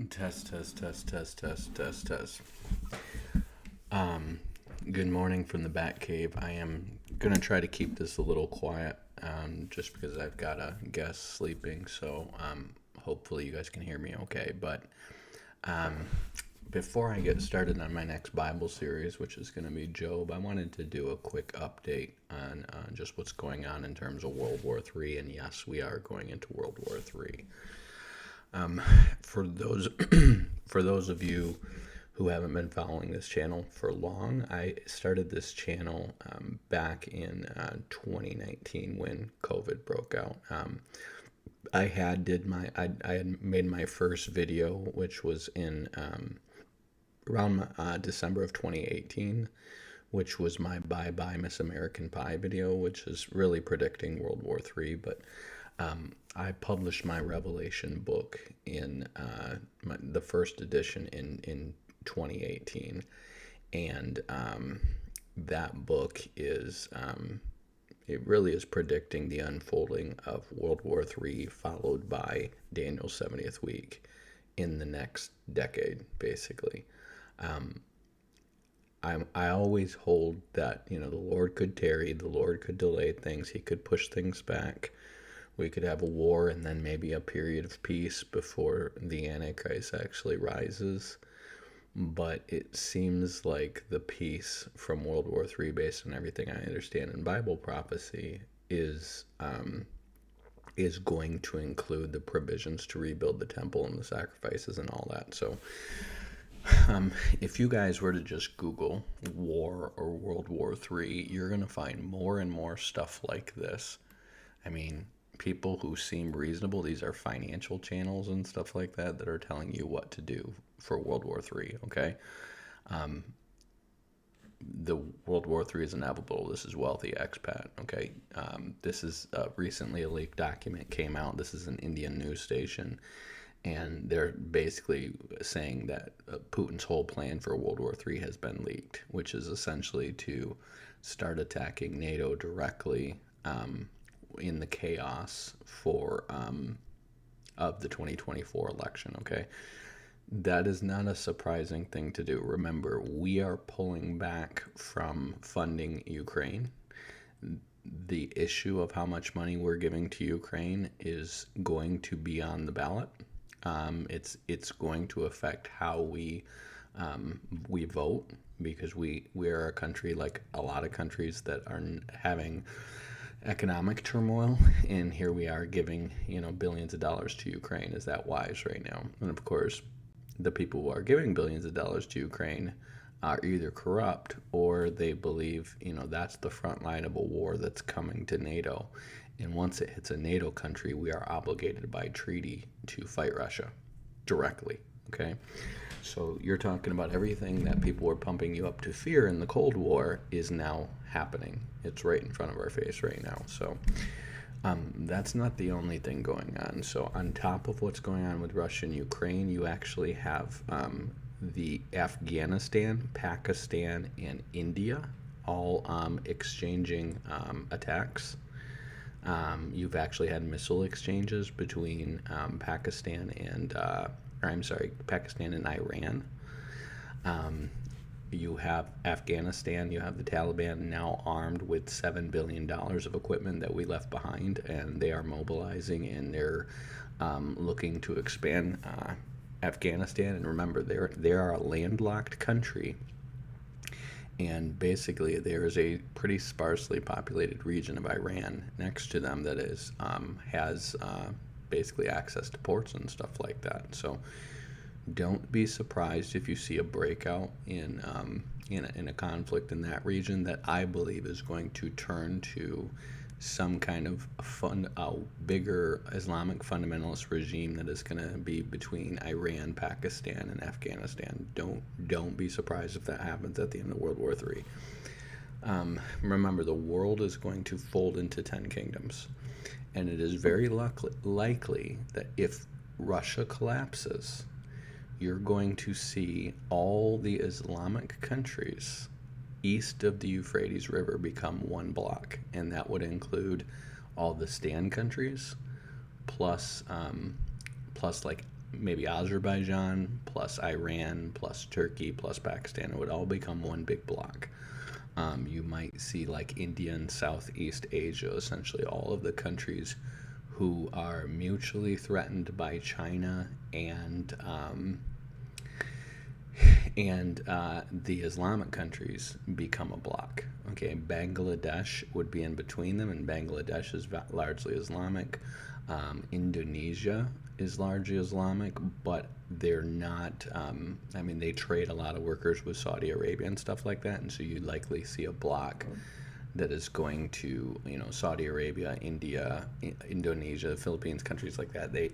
Test, test, test, test, test, test, test. Good morning from the Bat Cave. I am gonna try to keep this a little quiet, just because I've got a guest sleeping. So, hopefully you guys can hear me okay. But um, before I get started on my next Bible series, which is gonna be Job, I wanted to do a quick update on just what's going on in terms of World War III. And yes, we are going into World War III. For those for those of you who haven't been following this channel for long, I started this channel back in 2019 when COVID broke out. I had made my first video, which was in around December of 2018, which was my Bye Bye Miss American Pie video, which is really predicting World War III. But I published my Revelation book in the first edition in 2018, and that book is it really is predicting the unfolding of World War III, followed by Daniel's 70th week in the next decade, basically. I always hold that the Lord could tarry, the Lord could delay things, He could push things back. We could have a war and then maybe a period of peace before the Antichrist actually rises. But it seems like the peace from World War III, based on everything I understand in Bible prophecy, is going to include the provisions to rebuild the temple and the sacrifices and all that. So, if you guys were to just Google war or World War III, you're going to find more and more stuff like this. I mean, people who seem reasonable, these are financial channels and stuff like that that are telling you what to do for World War III, okay? The World War III is inevitable. This is wealthy expat, okay? This is recently a leaked document came out. This is an Indian news station, and they're basically saying that Putin's whole plan for World War III has been leaked, which is essentially to start attacking NATO directly in the chaos of the 2024 election. Okay, that is not a surprising thing to do. Remember, we are pulling back from funding Ukraine. The issue of how much money we're giving to Ukraine is going to be on the ballot. It's going to affect how we vote, because we are a country, like a lot of countries that are having economic turmoil, and here we are giving billions of dollars to Ukraine. Is that wise right now? And of course, the people who are giving billions of dollars to Ukraine are either corrupt, or they believe that's the front line of a war that's coming to NATO, and once it hits a NATO country, we are obligated by treaty to fight Russia directly. Okay, so you're talking about everything that people were pumping you up to fear in the Cold War is now happening. It's right in front of our face right now. So that's not the only thing going on. So on top of what's going on with Russia and Ukraine, you actually have the Afghanistan, Pakistan, and India all exchanging attacks. You've actually had missile exchanges between Pakistan and Pakistan and Iran. You have Afghanistan, you have the Taliban now armed with $7 billion of equipment that we left behind, and they are mobilizing, and they're looking to expand Afghanistan. And remember, they are a landlocked country, and basically there is a pretty sparsely populated region of Iran next to them that has basically access to ports and stuff like that. So don't be surprised if you see a breakout in a conflict in that region that I believe is going to turn to some kind of bigger Islamic fundamentalist regime that is going to be between Iran, Pakistan, and Afghanistan. Don't be surprised if that happens at the end of World War III. Remember, the world is going to fold into 10 kingdoms, and it is very likely that if Russia collapses, you're going to see all the Islamic countries east of the Euphrates River become one block, and that would include all the Stan countries, plus like maybe Azerbaijan plus Iran plus Turkey plus Pakistan. It would all become one big block. You might see like India and Southeast Asia, essentially all of the countries who are mutually threatened by China and the Islamic countries become a bloc. Okay, Bangladesh would be in between them, and Bangladesh is largely Islamic. Indonesia is largely Islamic, but they're not. I mean, they trade a lot of workers with Saudi Arabia and stuff like that, and so you likely see a bloc that is going to, Saudi Arabia, India, Indonesia, Philippines, countries like that. They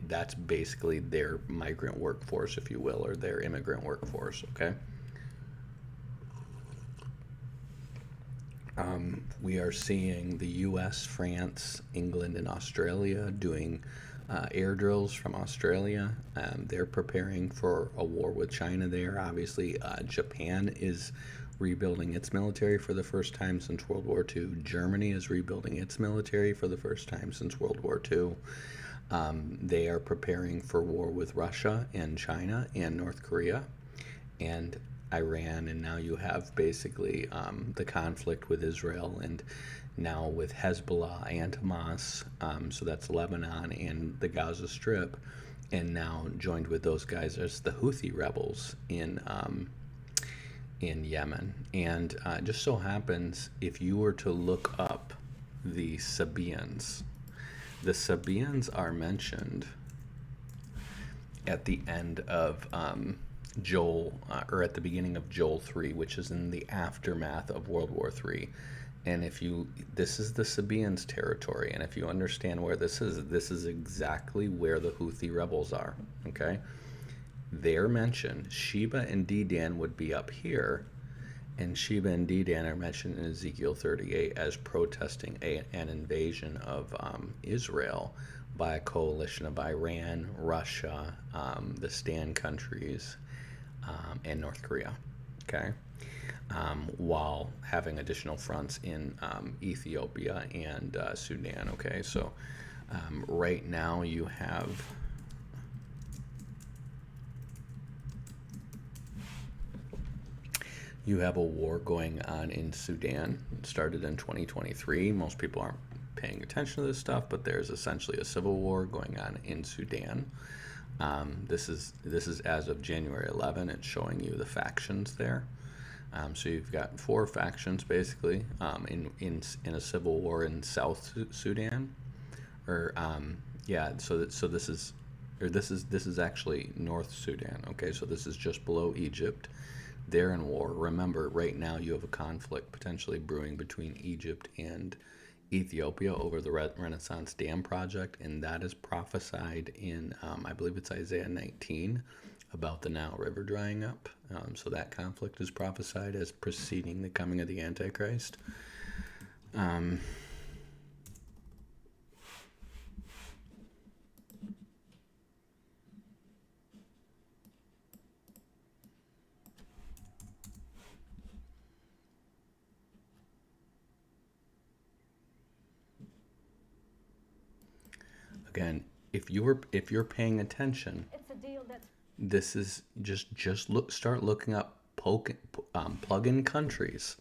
that's basically their migrant workforce, if you will, or their immigrant workforce. Okay. We are seeing the U.S., France, England, and Australia doing air drills from Australia. They're preparing for a war with China there. Obviously, Japan is rebuilding its military for the first time since World War II. Germany is rebuilding its military for the first time since World War II. They are preparing for war with Russia and China and North Korea and Iran, and now you have basically the conflict with Israel, and now with Hezbollah and Hamas, so that's Lebanon and the Gaza Strip, and now joined with those guys as the Houthi rebels in Yemen. And it just so happens, if you were to look up the Sabaeans are mentioned at the end of Joel, or at the beginning of Joel 3, which is in the aftermath of World War 3. And this is the Sabaeans territory, and if you understand where this is exactly where the Houthi rebels are, okay? They're mentioned. Sheba and Dedan would be up here, and Sheba and Dedan are mentioned in Ezekiel 38 as protesting an invasion of Israel by a coalition of Iran, Russia, the Stan countries, and North Korea, okay? While having additional fronts in Ethiopia and Sudan, okay? So right now you have a war going on in Sudan. It started in 2023. Most people aren't paying attention to this stuff, but there's essentially a civil war going on in Sudan. This is as of January 11. It's showing you the factions there. So you've got 4 factions basically in a civil war in South Sudan, or So this is actually North Sudan. Okay, so this is just below Egypt. They're in war. Remember, right now you have a conflict potentially brewing between Egypt and Ethiopia over the Renaissance Dam project, and that is prophesied in, I believe it's Isaiah 19, about the Nile River drying up. So that conflict is prophesied as preceding the coming of the Antichrist. Again, if you're paying attention, It's a deal that's this is start looking up plug-in countries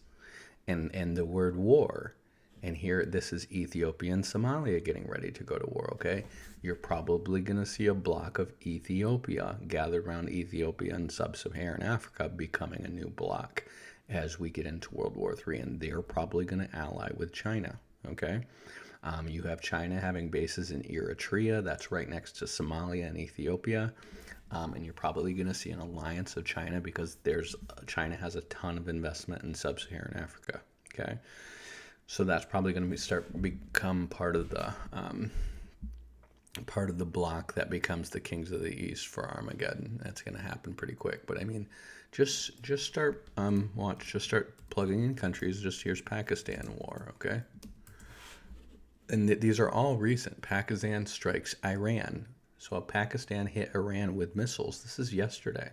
and the word war, and here this is Ethiopia and Somalia getting ready to go to war. Okay, you're probably going to see a block of Ethiopia gathered around Ethiopia and sub-Saharan Africa becoming a new block as we get into World War III, and they're probably going to ally with China. Okay. You have China having bases in Eritrea, that's right next to Somalia and Ethiopia. And you're probably going to see an alliance of China because China has a ton of investment in sub-Saharan Africa. Okay, so that's probably going to become part of the block that becomes the kings of the East for Armageddon. That's going to happen pretty quick. But I mean, just start start plugging in countries. Just here's Pakistan war. Okay. And these are all recent. Pakistan strikes Iran. So Pakistan hit Iran with missiles. This is yesterday.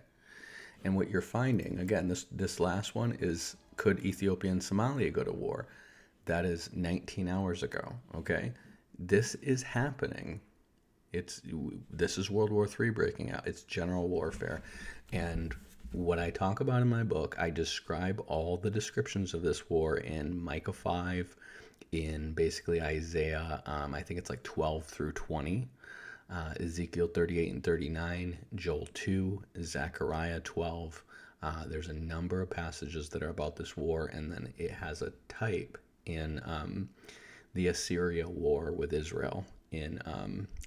And what you're finding, again, this last one is, could Ethiopia and Somalia go to war? That is 19 hours ago, okay? This is happening. This is World War III breaking out. It's general warfare. And what I talk about in my book, I describe all the descriptions of this war in Micah 5, in basically Isaiah, I think it's like 12 through 20, Ezekiel 38 and 39, Joel 2, Zechariah 12. There's a number of passages that are about this war, and then it has a type in the Assyria war with Israel in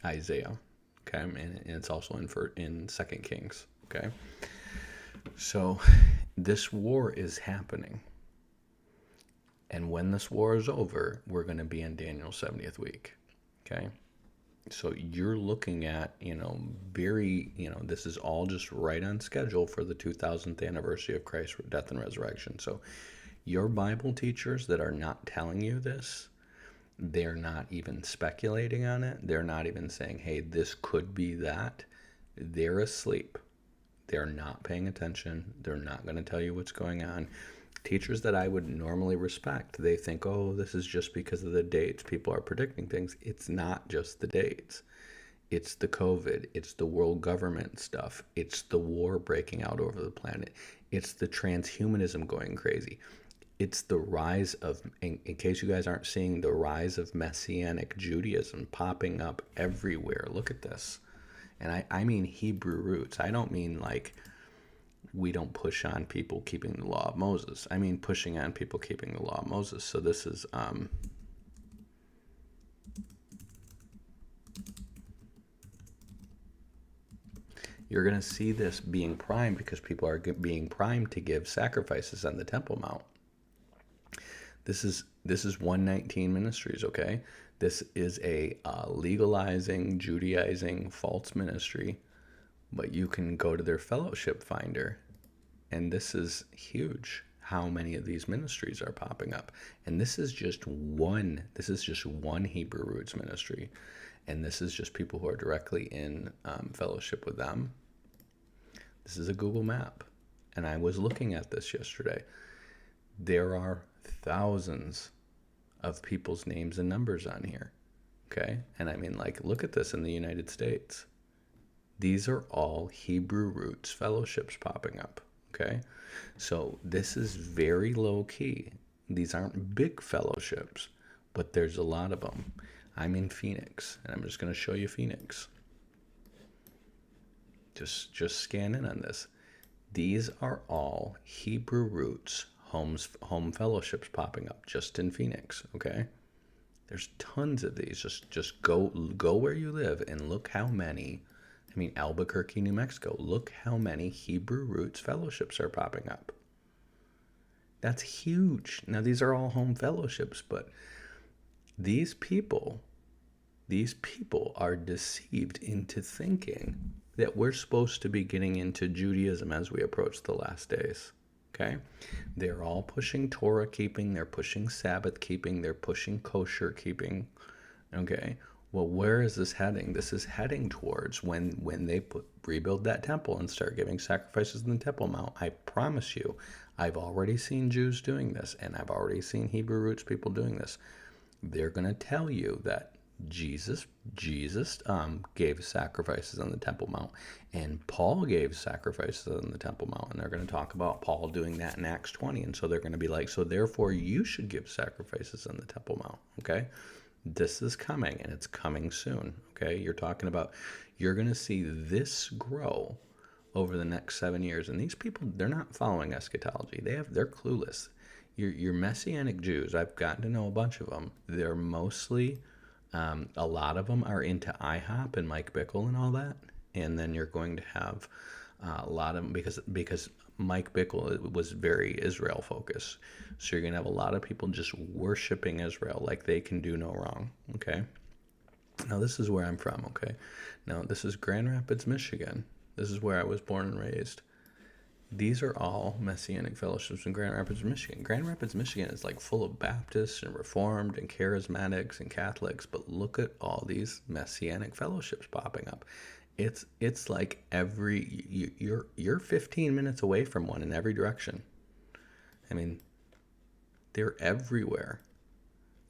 Isaiah. Okay, and it's also in Second Kings. Okay, so this war is happening, and when this war is over, we're going to be in Daniel's 70th week. Okay, so you're looking at, this is all just right on schedule for the 2000th anniversary of Christ's death and resurrection. So your Bible teachers that are not telling you this, they're not even speculating on it. They're not even saying, hey, this could be that. They're asleep. They're not paying attention. They're not going to tell you what's going on. Teachers that I would normally respect, they think, oh, this is just because of the dates. People are predicting things. It's not just the dates. It's the COVID. It's the world government stuff. It's the war breaking out over the planet. It's the transhumanism going crazy. It's the rise of, in case you guys aren't seeing, the rise of Messianic Judaism popping up everywhere. Look at this. And I mean Hebrew roots. I don't mean like we don't push on people keeping the law of Moses. I mean pushing on people keeping the law of Moses. So this is you're going to see this being primed because people are being primed to give sacrifices on the Temple Mount. This is 119 Ministries, okay? This is a legalizing, Judaizing, false ministry, but you can go to their fellowship finder, and this is huge. How many of these ministries are popping up? And this is just one. This is just one Hebrew Roots ministry, and this is just people who are directly in fellowship with them. This is a Google map, and I was looking at this yesterday. There are thousands of people's names and numbers on here, okay? And I mean, like, look at this in the United States. These are all Hebrew Roots fellowships popping up, okay? So this is very low key. These aren't big fellowships, but there's a lot of them. I'm in Phoenix, and I'm just going to show you Phoenix. Just scan in on this. These are all Hebrew Roots home fellowships popping up just in Phoenix, okay? There's tons of these. Just go where you live and look how many. I mean, Albuquerque, New Mexico. Look how many Hebrew Roots fellowships are popping up. That's huge. Now, these are all home fellowships, but these people are deceived into thinking that we're supposed to be getting into Judaism as we approach the last days. Okay? They're all pushing Torah keeping, they're pushing Sabbath keeping, they're pushing kosher keeping. Okay? Well, where is this heading? This is heading towards when they rebuild that temple and start giving sacrifices in the Temple Mount. I promise you, I've already seen Jews doing this, and I've already seen Hebrew Roots people doing this. They're going to tell you that Jesus gave sacrifices on the Temple Mount, and Paul gave sacrifices on the Temple Mount, and they're going to talk about Paul doing that in Acts 20, and so they're going to be like, so therefore you should give sacrifices on the Temple Mount, okay? This is coming, and it's coming soon, okay? You're going to see this grow over the next 7 years, and these people, they're not following eschatology. They're clueless. Your Messianic Jews, I've gotten to know a bunch of them. They're mostly... a lot of them are into IHOP and Mike Bickle and all that, and then you're going to have a lot of them because Mike Bickle was very Israel focused. So you're going to have a lot of people just worshiping Israel like they can do no wrong. Okay. Now this is where I'm from. Okay. Now this is Grand Rapids, Michigan. This is where I was born and raised. These are all Messianic fellowships in Grand Rapids, Michigan. Grand Rapids, Michigan is like full of Baptists and Reformed and Charismatics and Catholics, but look at all these Messianic fellowships popping up. It's like you're 15 minutes away from one in every direction. I mean, they're everywhere.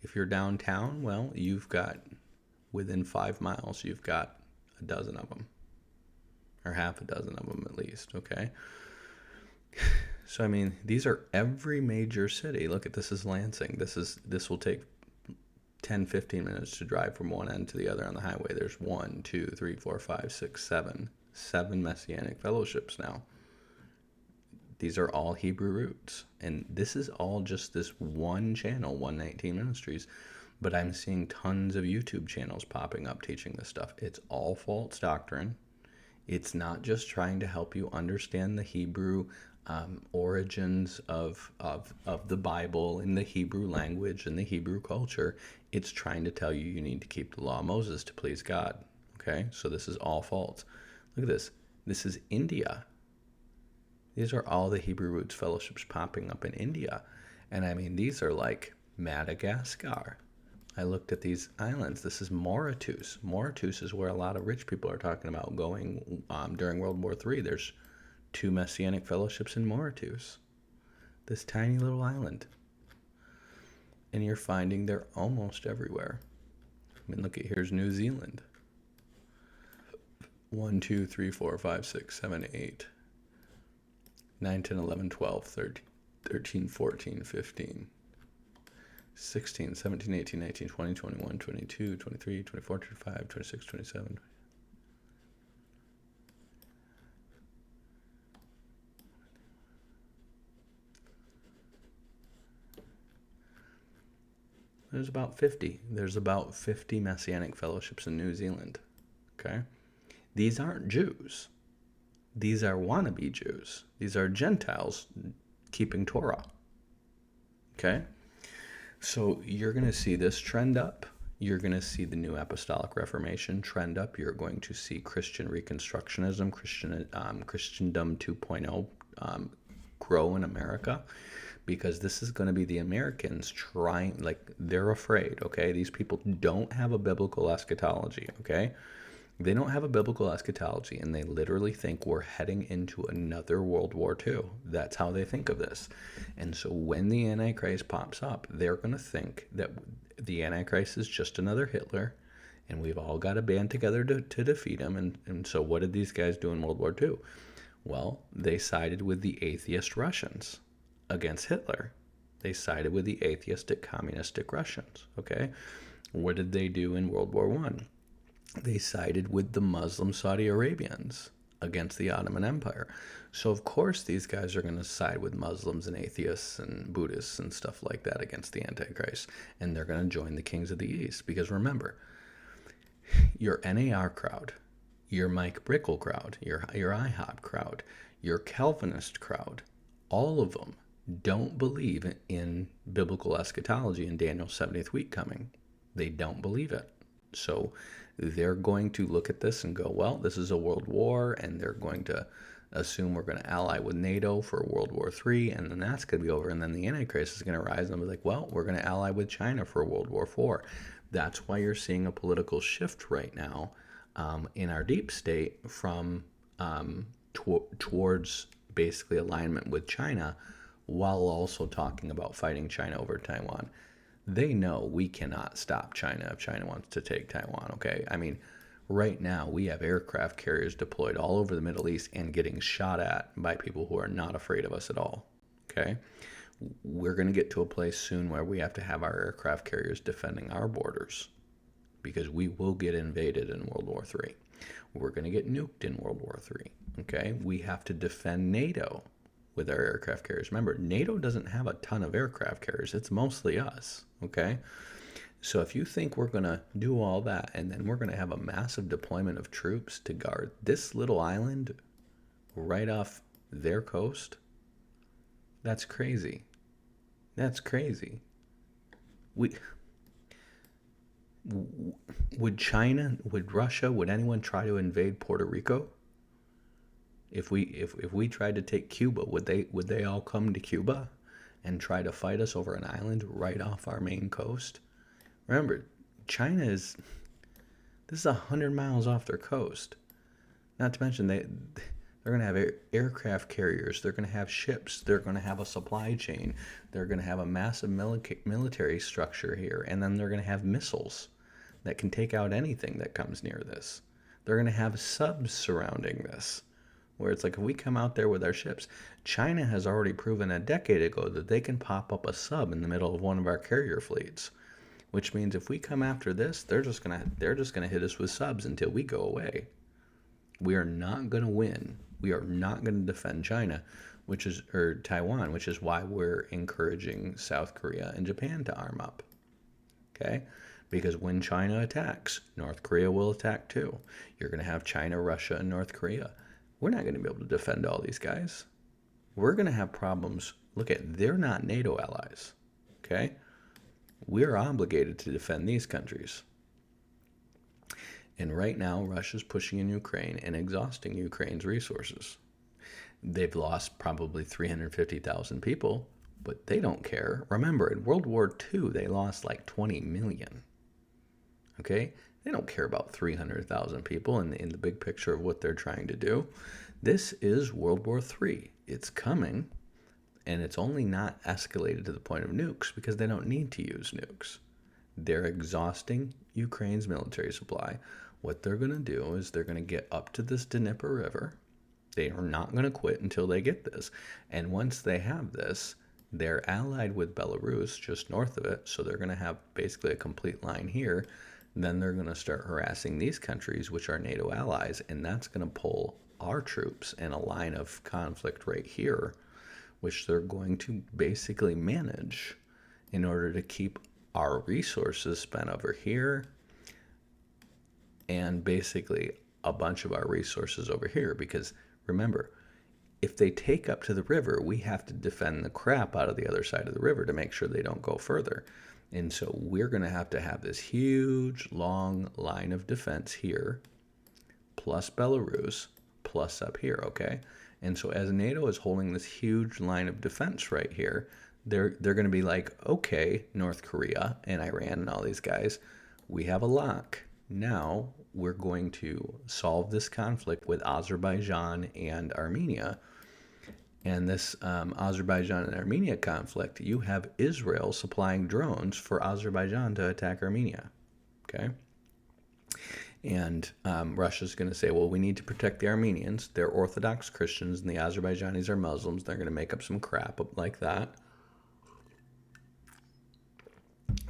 If you're downtown, well, you've got within 5 miles, you've got a dozen of them, or half a dozen of them at least, okay? So, I mean, these are every major city. Look at this is Lansing. This will take 10, 15 minutes to drive from one end to the other on the highway. There's 1, 2, 3, 4, 5, 6, 7. 7 Messianic fellowships now. These are all Hebrew roots. And this is all just this one channel, 119 Ministries. But I'm seeing tons of YouTube channels popping up teaching this stuff. It's all false doctrine. It's not just trying to help you understand the Hebrew origins of the Bible and the Hebrew language and the Hebrew culture. It's trying to tell you you need to keep the law of Moses to please God. Okay? So this is all false. Look at this. This is India. These are all the Hebrew Roots fellowships popping up in India. And I mean, these are like Madagascar. I looked at these islands. This is Mauritius. Mauritius is where a lot of rich people are talking about going during World War III. There's 2 Messianic fellowships in Mauritius. This tiny little island. And you're finding they're almost everywhere. I mean, look at here's New Zealand. 1, 2, 3, 4, 5, 6, 7, 8. 9, 10, 11, 12, 13, 14, 15, 16, 17, 18, 19, 20, 21, 22, 23, 24, 25, 26, 27. There's about 50. There's about 50 Messianic fellowships in New Zealand. Okay? These aren't Jews. These are wannabe Jews. These are Gentiles keeping Torah. Okay? So you're going to see this trend up. You're going to see the New Apostolic Reformation trend up. You're going to see Christian Reconstructionism, Christendom 2.0 grow in America, because this is going to be the Americans trying, like, they're afraid, okay? These people don't have a biblical eschatology, okay? They don't have a biblical eschatology, and they literally think we're heading into another World War II. That's how they think of this. And so when the Antichrist pops up, they're going to think that the Antichrist is just another Hitler, and we've all got to band together to defeat him. And so what did these guys do in World War II? Well, they sided with the atheist Russians against Hitler. They sided with the atheistic, communistic Russians, okay? What did they do in World War I? They sided with the Muslim Saudi Arabians against the Ottoman Empire. So, of course, these guys are going to side with Muslims and atheists and Buddhists and stuff like that against the Antichrist. And they're going to join the kings of the East. Because remember, your NAR crowd, your Mike Brickle crowd, your IHOP crowd, your Calvinist crowd, all of them don't believe in biblical eschatology and Daniel's 70th week coming. They don't believe it. So they're going to look at this and go, well, this is a world war, and they're going to assume we're going to ally with NATO for World War III, and then that's going to be over, and then the Antichrist is going to rise and be like, well, we're going to ally with China for World War IV. That's why you're seeing a political shift right now in our deep state from towards basically alignment with China, while also talking about fighting China over Taiwan. They know we cannot stop China if China wants to take Taiwan, okay? I mean, right now we have aircraft carriers deployed all over the Middle East and getting shot at by people who are not afraid of us at all, okay? We're going to get to a place soon where we have to have our aircraft carriers defending our borders, because we will get invaded in World War III. We're going to get nuked in World War III, okay? We have to defend NATO with our aircraft carriers. Remember, NATO doesn't have a ton of aircraft carriers. It's mostly us, okay? So if you think we're going to do all that and then we're going to have a massive deployment of troops to guard this little island right off their coast, that's crazy. That's crazy. Would China, would Russia, would anyone try to invade Puerto Rico? If we tried to take Cuba, would they all come to Cuba and try to fight us over an island right off our main coast? Remember, this is 100 miles off their coast. Not to mention they're going to have aircraft carriers. They're going to have ships. They're going to have a supply chain. They're going to have a massive military structure here, and then they're going to have missiles that can take out anything that comes near this. They're going to have subs surrounding this, where it's like if we come out there with our ships, China has already proven a decade ago that they can pop up a sub in the middle of one of our carrier fleets, which means if we come after this, they're just gonna hit us with subs until we go away. We are not gonna win. We are not gonna defend China, or Taiwan, which is why we're encouraging South Korea and Japan to arm up. Okay? Because when China attacks, North Korea will attack too. You're gonna have China, Russia, and North Korea. We're not gonna be able to defend all these guys. We're gonna have problems. Look they're not NATO allies. Okay? We're obligated to defend these countries. And right now, Russia's pushing in Ukraine and exhausting Ukraine's resources. They've lost probably 350,000 people, but they don't care. Remember, in World War II, they lost like 20 million. Okay? They don't care about 300,000 people in the big picture of what they're trying to do. This is World War III. It's coming, and it's only not escalated to the point of nukes because they don't need to use nukes. They're exhausting Ukraine's military supply. What they're going to do is they're going to get up to this Dnieper River. They are not going to quit until they get this. And once they have this, they're allied with Belarus just north of it, so they're going to have basically a complete line here. Then they're going to start harassing these countries, which are NATO allies, and that's going to pull our troops in a line of conflict right here, which they're going to basically manage in order to keep our resources spent over here and basically a bunch of our resources over here. Because remember, if they take up to the river, we have to defend the crap out of the other side of the river to make sure they don't go further. And so we're going to have this huge, long line of defense here, plus Belarus, plus up here, okay? And so as NATO is holding this huge line of defense right here, they're going to be like, okay, North Korea and Iran and all these guys, we have a lock. Now we're going to solve this conflict with Azerbaijan and Armenia. And this Azerbaijan and Armenia conflict, you have Israel supplying drones for Azerbaijan to attack Armenia, okay? And Russia's going to say, well, we need to protect the Armenians. They're Orthodox Christians, and the Azerbaijanis are Muslims. They're going to make up some crap like that.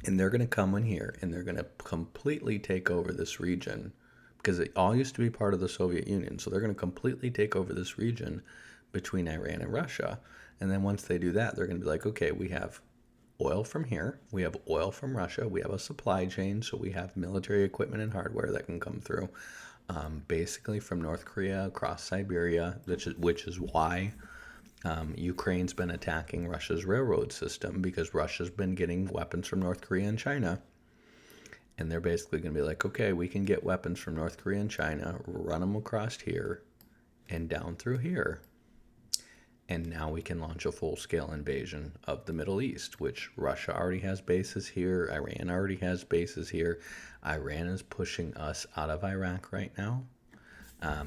And they're going to come in here, and they're going to completely take over this region, because it all used to be part of the Soviet Union. So they're going to completely take over this region between Iran and Russia. And then once they do that, they're going to be like, okay, we have oil from here, we have oil from Russia, we have a supply chain, so we have military equipment and hardware that can come through, basically from North Korea across Siberia, which is why Ukraine's been attacking Russia's railroad system, because Russia's been getting weapons from North Korea and China. And they're basically going to be like, okay, we can get weapons from North Korea and China, run them across here and down through here. And now we can launch a full-scale invasion of the Middle East, which Russia already has bases here. Iran already has bases here. Iran is pushing us out of Iraq right now.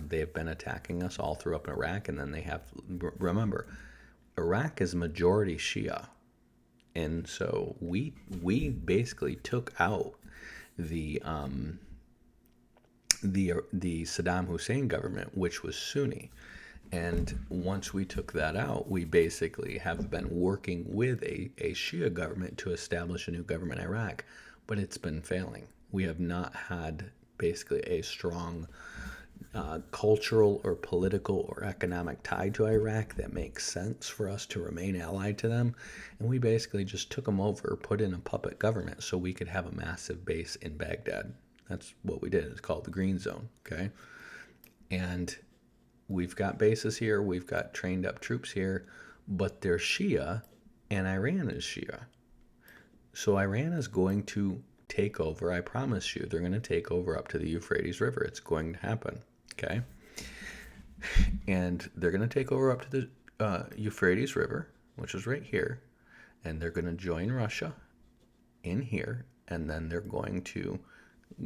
They've been attacking us all through up in Iraq, and then they have, remember, Iraq is majority Shia. And so we basically took out the Saddam Hussein government, which was Sunni. And once we took that out, we basically have been working with a Shia government to establish a new government in Iraq, but it's been failing. We have not had basically a strong cultural or political or economic tie to Iraq that makes sense for us to remain allied to them. And we basically just took them over, put in a puppet government so we could have a massive base in Baghdad. That's what we did. It's called the Green Zone, okay? And we've got bases here, we've got trained up troops here, but they're Shia and Iran is Shia. So Iran is going to take over, I promise you, they're going to take over up to the Euphrates River. It's going to happen, okay? And they're going to take over up to the Euphrates River, which is right here, and they're going to join Russia in here, and then they're going to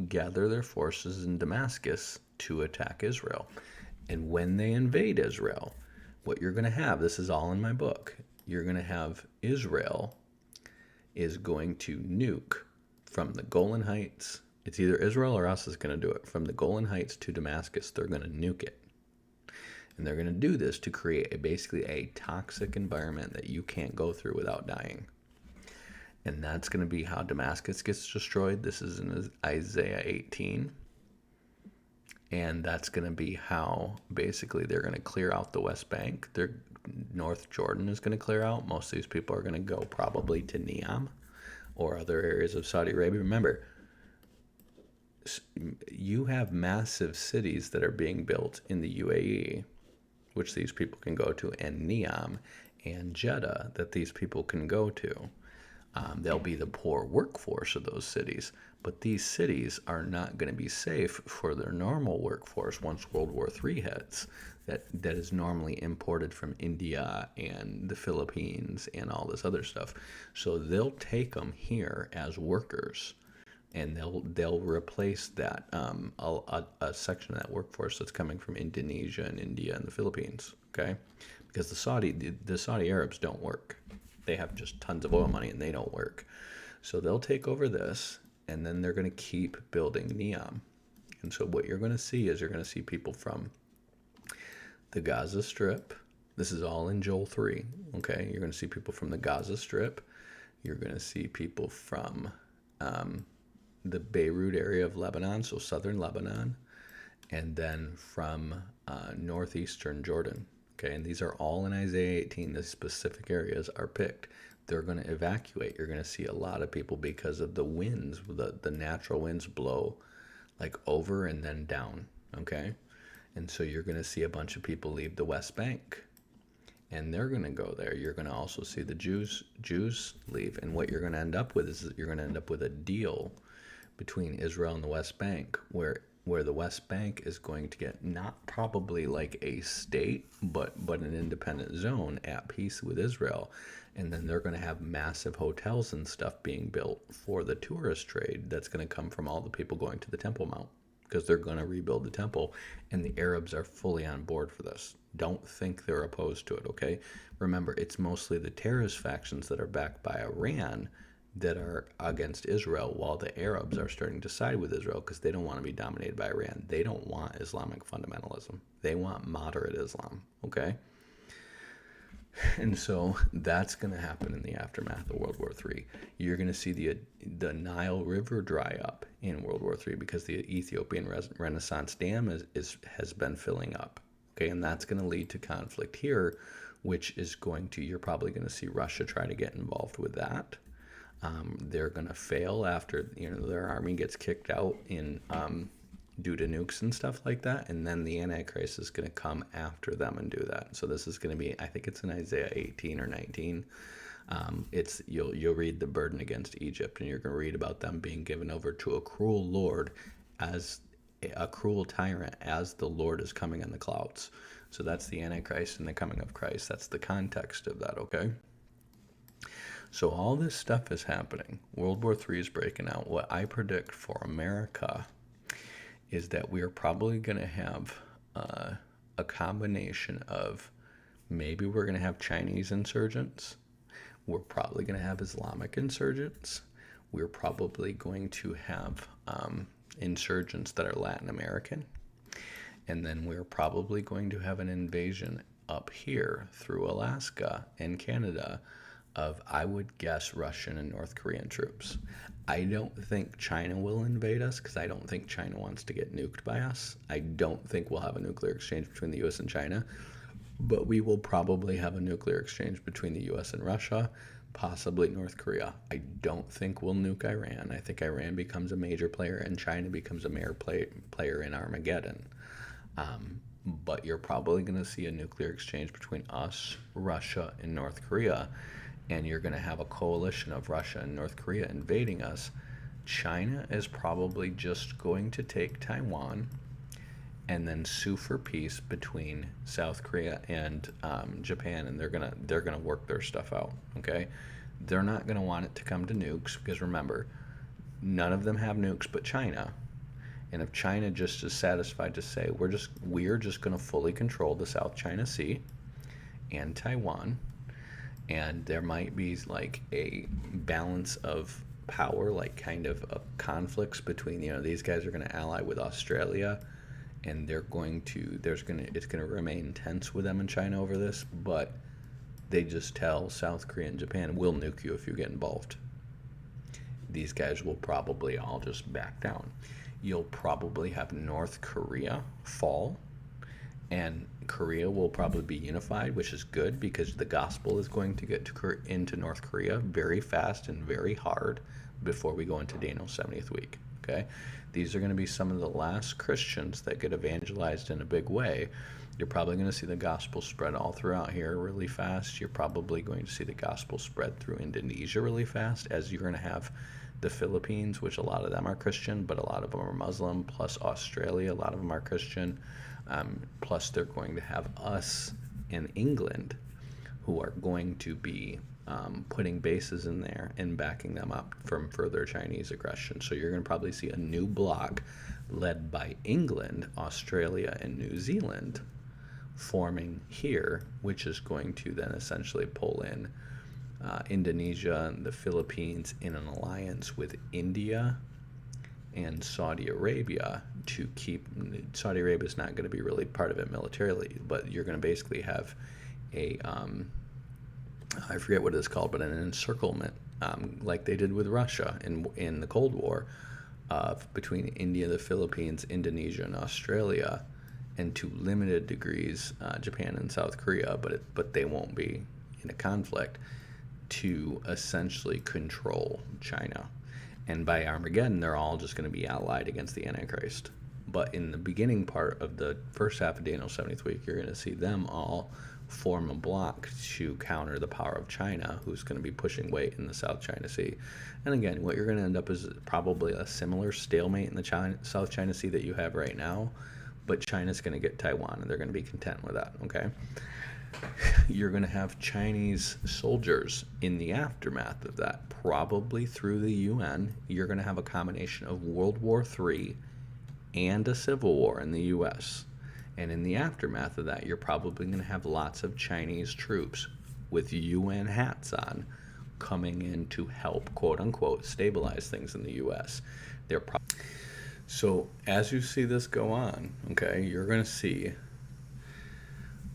gather their forces in Damascus to attack Israel. And when they invade Israel, what you're going to have, this is all in my book, you're going to have Israel is going to nuke from the Golan Heights It's either Israel or us is going to do it. From the Golan Heights to Damascus, they're going to nuke it. And they're going to do this to create basically a toxic environment that you can't go through without dying. And that's going to be how Damascus gets destroyed. This is in Isaiah 18. And that's going to be how basically they're going to clear out the West Bank. North Jordan is going to clear out. Most of these people are going to go probably to Neom or other areas of Saudi Arabia. Remember, you have massive cities that are being built in the UAE, which these people can go to, and Neom and Jeddah that these people can go to. They'll be the poor workforce of those cities, but these cities are not going to be safe for their normal workforce once World War III hits. That is normally imported from India and the Philippines and all this other stuff. So they'll take them here as workers, and they'll replace that a section of that workforce that's coming from Indonesia and India and the Philippines. Okay, because the Saudi Arabs don't work. They have just tons of oil money and they don't work. So they'll take over this, and then they're going to keep building Neom. And so what you're going to see is you're going to see people from the Gaza Strip. This is all in Joel 3. Okay, you're going to see people from the Gaza Strip. You're going to see people from the Beirut area of Lebanon, so southern Lebanon, and then from northeastern Jordan. Okay, and these are all in Isaiah 18. The specific areas are picked. They're going to evacuate. You're going to see a lot of people because of the winds. The natural winds blow like over and then down. Okay, and so you're going to see a bunch of people leave the West Bank, and they're going to go there. You're going to also see the Jews leave, and what you're going to end up with is you're going to end up with a deal between Israel and the West Bank, where the West Bank is going to get not probably like a state, but an independent zone at peace with Israel. And then they're going to have massive hotels and stuff being built for the tourist trade that's going to come from all the people going to the Temple Mount, because they're going to rebuild the temple, and the Arabs are fully on board for this. Don't think they're opposed to it, okay? Remember, it's mostly the terrorist factions that are backed by Iran that are against Israel, while the Arabs are starting to side with Israel because they don't want to be dominated by Iran. They don't want Islamic fundamentalism. They want moderate Islam, okay? And so that's going to happen in the aftermath of World War III. You're going to see the Nile River dry up in World War III because the Ethiopian Renaissance Dam has been filling up, okay? And that's going to lead to conflict here, which is you're probably going to see Russia try to get involved with that. They're going to fail after their army gets kicked out due to nukes and stuff like that, and then the Antichrist is going to come after them and do that. So this is going to be, I think it's in Isaiah 18 or 19. You'll read the burden against Egypt, and you're going to read about them being given over to a cruel lord, as a cruel tyrant, as the Lord is coming on the clouds. So that's the Antichrist and the coming of Christ. That's the context of that, okay? So all this stuff is happening. World War III is breaking out. What I predict for America is that we are probably going to have a combination of, maybe we're going to have Chinese insurgents. We're probably going to have Islamic insurgents. We're probably going to have insurgents that are Latin American. And then we're probably going to have an invasion up here through Alaska and Canada of, I would guess, Russian and North Korean troops. I don't think China will invade us because I don't think China wants to get nuked by us. I don't think we'll have a nuclear exchange between the U.S. and China, but we will probably have a nuclear exchange between the U.S. and Russia, possibly North Korea. I don't think we'll nuke Iran. I think Iran becomes a major player and China becomes a major player in Armageddon. But you're probably going to see a nuclear exchange between us, Russia, and North Korea. And you're going to have a coalition of Russia and North Korea invading us. China is probably just going to take Taiwan and then sue for peace between South Korea and Japan, and they're gonna work their stuff out. Okay, they're not going to want it to come to nukes because remember, none of them have nukes but China. And if China just is satisfied to say we're just going to fully control the South China Sea and Taiwan, and there might be like a balance of power, like kind of conflicts between, these guys are going to ally with Australia, and it's going to remain tense with them and China over this, but they just tell South Korea and Japan, we'll nuke you if you get involved. These guys will probably all just back down. You'll probably have North Korea fall, and Korea will probably be unified, which is good because the gospel is going to get into North Korea very fast and very hard before we go into Daniel's 70th week. Okay, these are going to be some of the last Christians that get evangelized in a big way. You're probably going to see the gospel spread all throughout here really fast. You're probably going to see the gospel spread through Indonesia really fast, as you're going to have the Philippines, which a lot of them are Christian, but a lot of them are Muslim, plus Australia, a lot of them are Christian. Plus, they're going to have us in England who are going to be putting bases in there and backing them up from further Chinese aggression. So you're going to probably see a new bloc led by England, Australia, and New Zealand forming here, which is going to then essentially pull in Indonesia and the Philippines in an alliance with India and Saudi Arabia to keep. Saudi Arabia is not going to be really part of it militarily, but you're going to basically have a I forget what it's called, but an encirclement, like they did with Russia in the Cold War, between India, the Philippines, Indonesia, and Australia, and to limited degrees Japan and South Korea, but they won't be in a conflict, to essentially control China. And by Armageddon, they're all just going to be allied against the Antichrist. But in the beginning part of the first half of Daniel's 70th week, you're going to see them all form a block to counter the power of China, who's going to be pushing weight in the South China Sea. And again, what you're going to end up is probably a similar stalemate in the South China Sea that you have right now, but China's going to get Taiwan, and they're going to be content with that, okay? You're going to have Chinese soldiers in the aftermath of that, probably through the UN. You're going to have a combination of World War III and a civil war in the U.S. And in the aftermath of that, you're probably going to have lots of Chinese troops with UN hats on coming in to help, quote unquote, stabilize things in the U.S. So as you see this go on, okay, you're going to see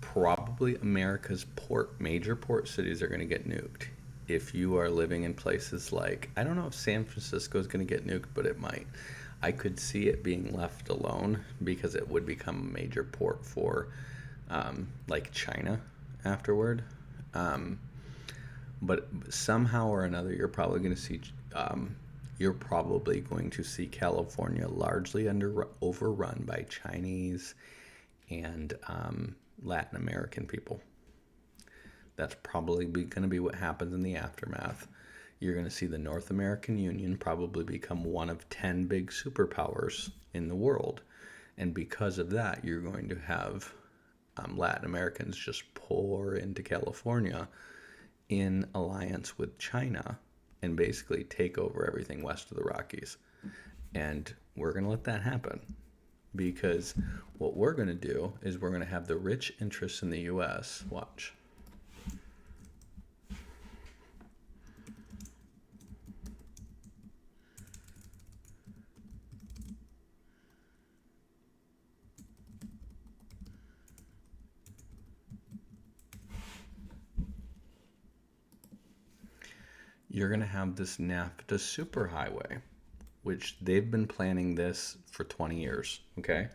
probably America's major port cities are going to get nuked. If you are living in places like, I don't know if San Francisco is going to get nuked, but it might. I could see it being left alone because it would become a major port for like China afterward. But somehow or another, you're probably going to see California largely overrun by Chinese and Latin American people. That's probably going to be what happens in the aftermath. You're going to see the North American Union probably become one of 10 big superpowers in the world. And because of that, you're going to have Latin Americans just pour into California in alliance with China and basically take over everything west of the Rockies. And we're going to let that happen, because what we're going to do is we're going to have the rich interests in the U.S. Watch. You're going to have this NAFTA superhighway, which they've been planning this for 20 years, okay?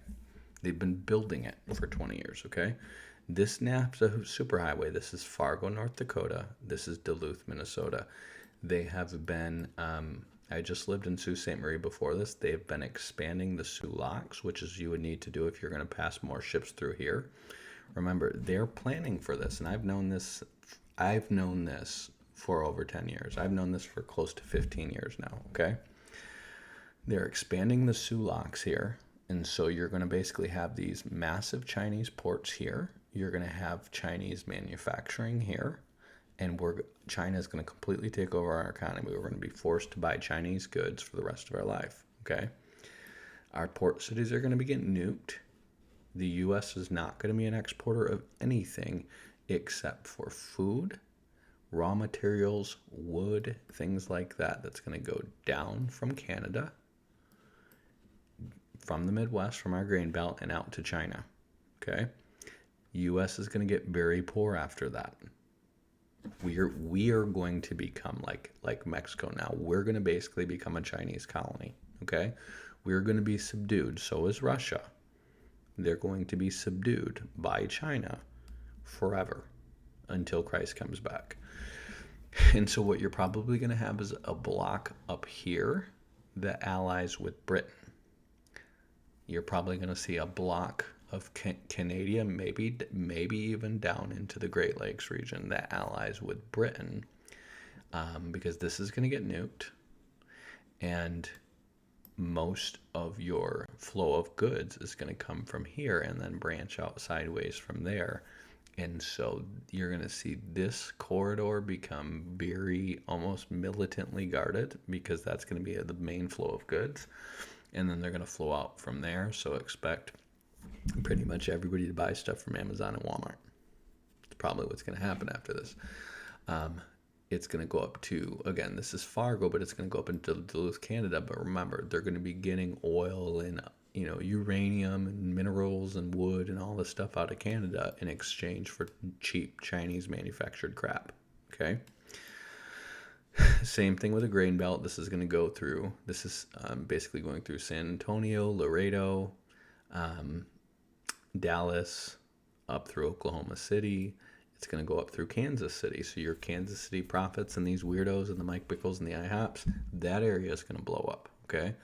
They've been building it for 20 years, okay? This NAFTA superhighway, this is Fargo, North Dakota. This is Duluth, Minnesota. They have been, I just lived in Sault Ste. Marie before this. They've been expanding the Soo Locks, which is you would need to do if you're going to pass more ships through here. Remember, they're planning for this, and I've known this for over 10 years. I've known this for close to 15 years now, okay? They're expanding the Soo Locks here, and so you're going to basically have these massive Chinese ports here. You're going to have Chinese manufacturing here, and China is going to completely take over our economy. We're going to be forced to buy Chinese goods for the rest of our life, okay? Our port cities are going to be getting nuked. The U.S. is not going to be an exporter of anything except for food, raw materials, wood, things like that, that's going to go down from Canada, from the Midwest, from our grain belt, and out to China. Okay? U.S. is going to get very poor after that. We are going to become like Mexico now. We're going to basically become a Chinese colony. Okay? We're going to be subdued. So is Russia. They're going to be subdued by China forever until Christ comes back. And so what you're probably going to have is a block up here that allies with Britain. You're probably going to see a block of Canada, maybe even down into the Great Lakes region that allies with Britain, because this is going to get nuked, and most of your flow of goods is going to come from here and then branch out sideways from there. And so you're going to see this corridor become very almost militantly guarded, because that's going to be the main flow of goods. And then they're going to flow out from there. So expect pretty much everybody to buy stuff from Amazon and Walmart. It's probably what's going to happen after this. It's going to go up to, again, this is Fargo, but it's going to go up into Duluth, Canada. But remember, they're going to be getting oil and uranium and minerals and wood and all this stuff out of Canada in exchange for cheap Chinese manufactured crap. Okay. Same thing with a grain belt. This is going to go through, this is basically going through San Antonio, Laredo, Dallas, up through Oklahoma City. It's going to go up through Kansas City. So your Kansas City prophets and these weirdos and the Mike Bickles and the IHOPs, that area is going to blow up. Okay.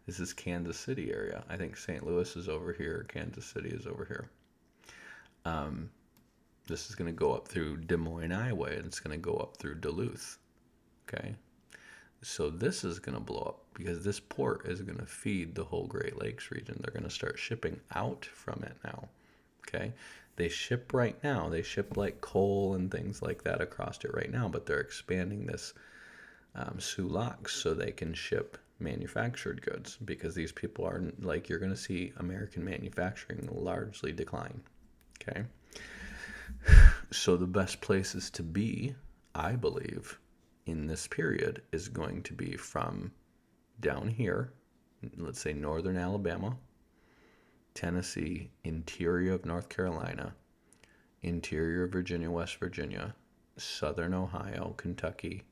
This is Kansas City area. I think St. Louis is over here. Kansas City is over here. This is going to go up through Des Moines, Iowa, and it's going to go up through Duluth. Okay. So this is going to blow up because this port is going to feed the whole Great Lakes region. They're going to start shipping out from it now. Okay. They ship right now. They ship like coal and things like that across it right now, but they're expanding this sulaks so they can ship manufactured goods, because these people are like, you're going to see American manufacturing largely decline. Okay. So the best places to be, I believe, in this period is going to be from down here, let's say northern Alabama, Tennessee, interior of North Carolina, interior of Virginia, West Virginia, southern Ohio, Kentucky,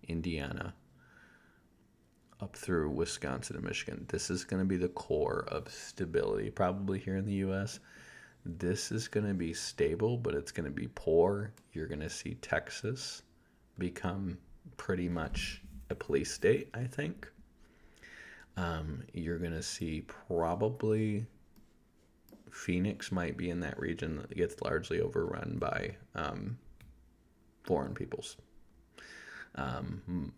Indiana, up through Wisconsin and Michigan. This is going to be the core of stability probably here in the U.S. This is going to be stable, but it's going to be poor. You're going to see Texas become pretty much a police state, I think. You're going to see probably Phoenix might be in that region that gets largely overrun by foreign peoples.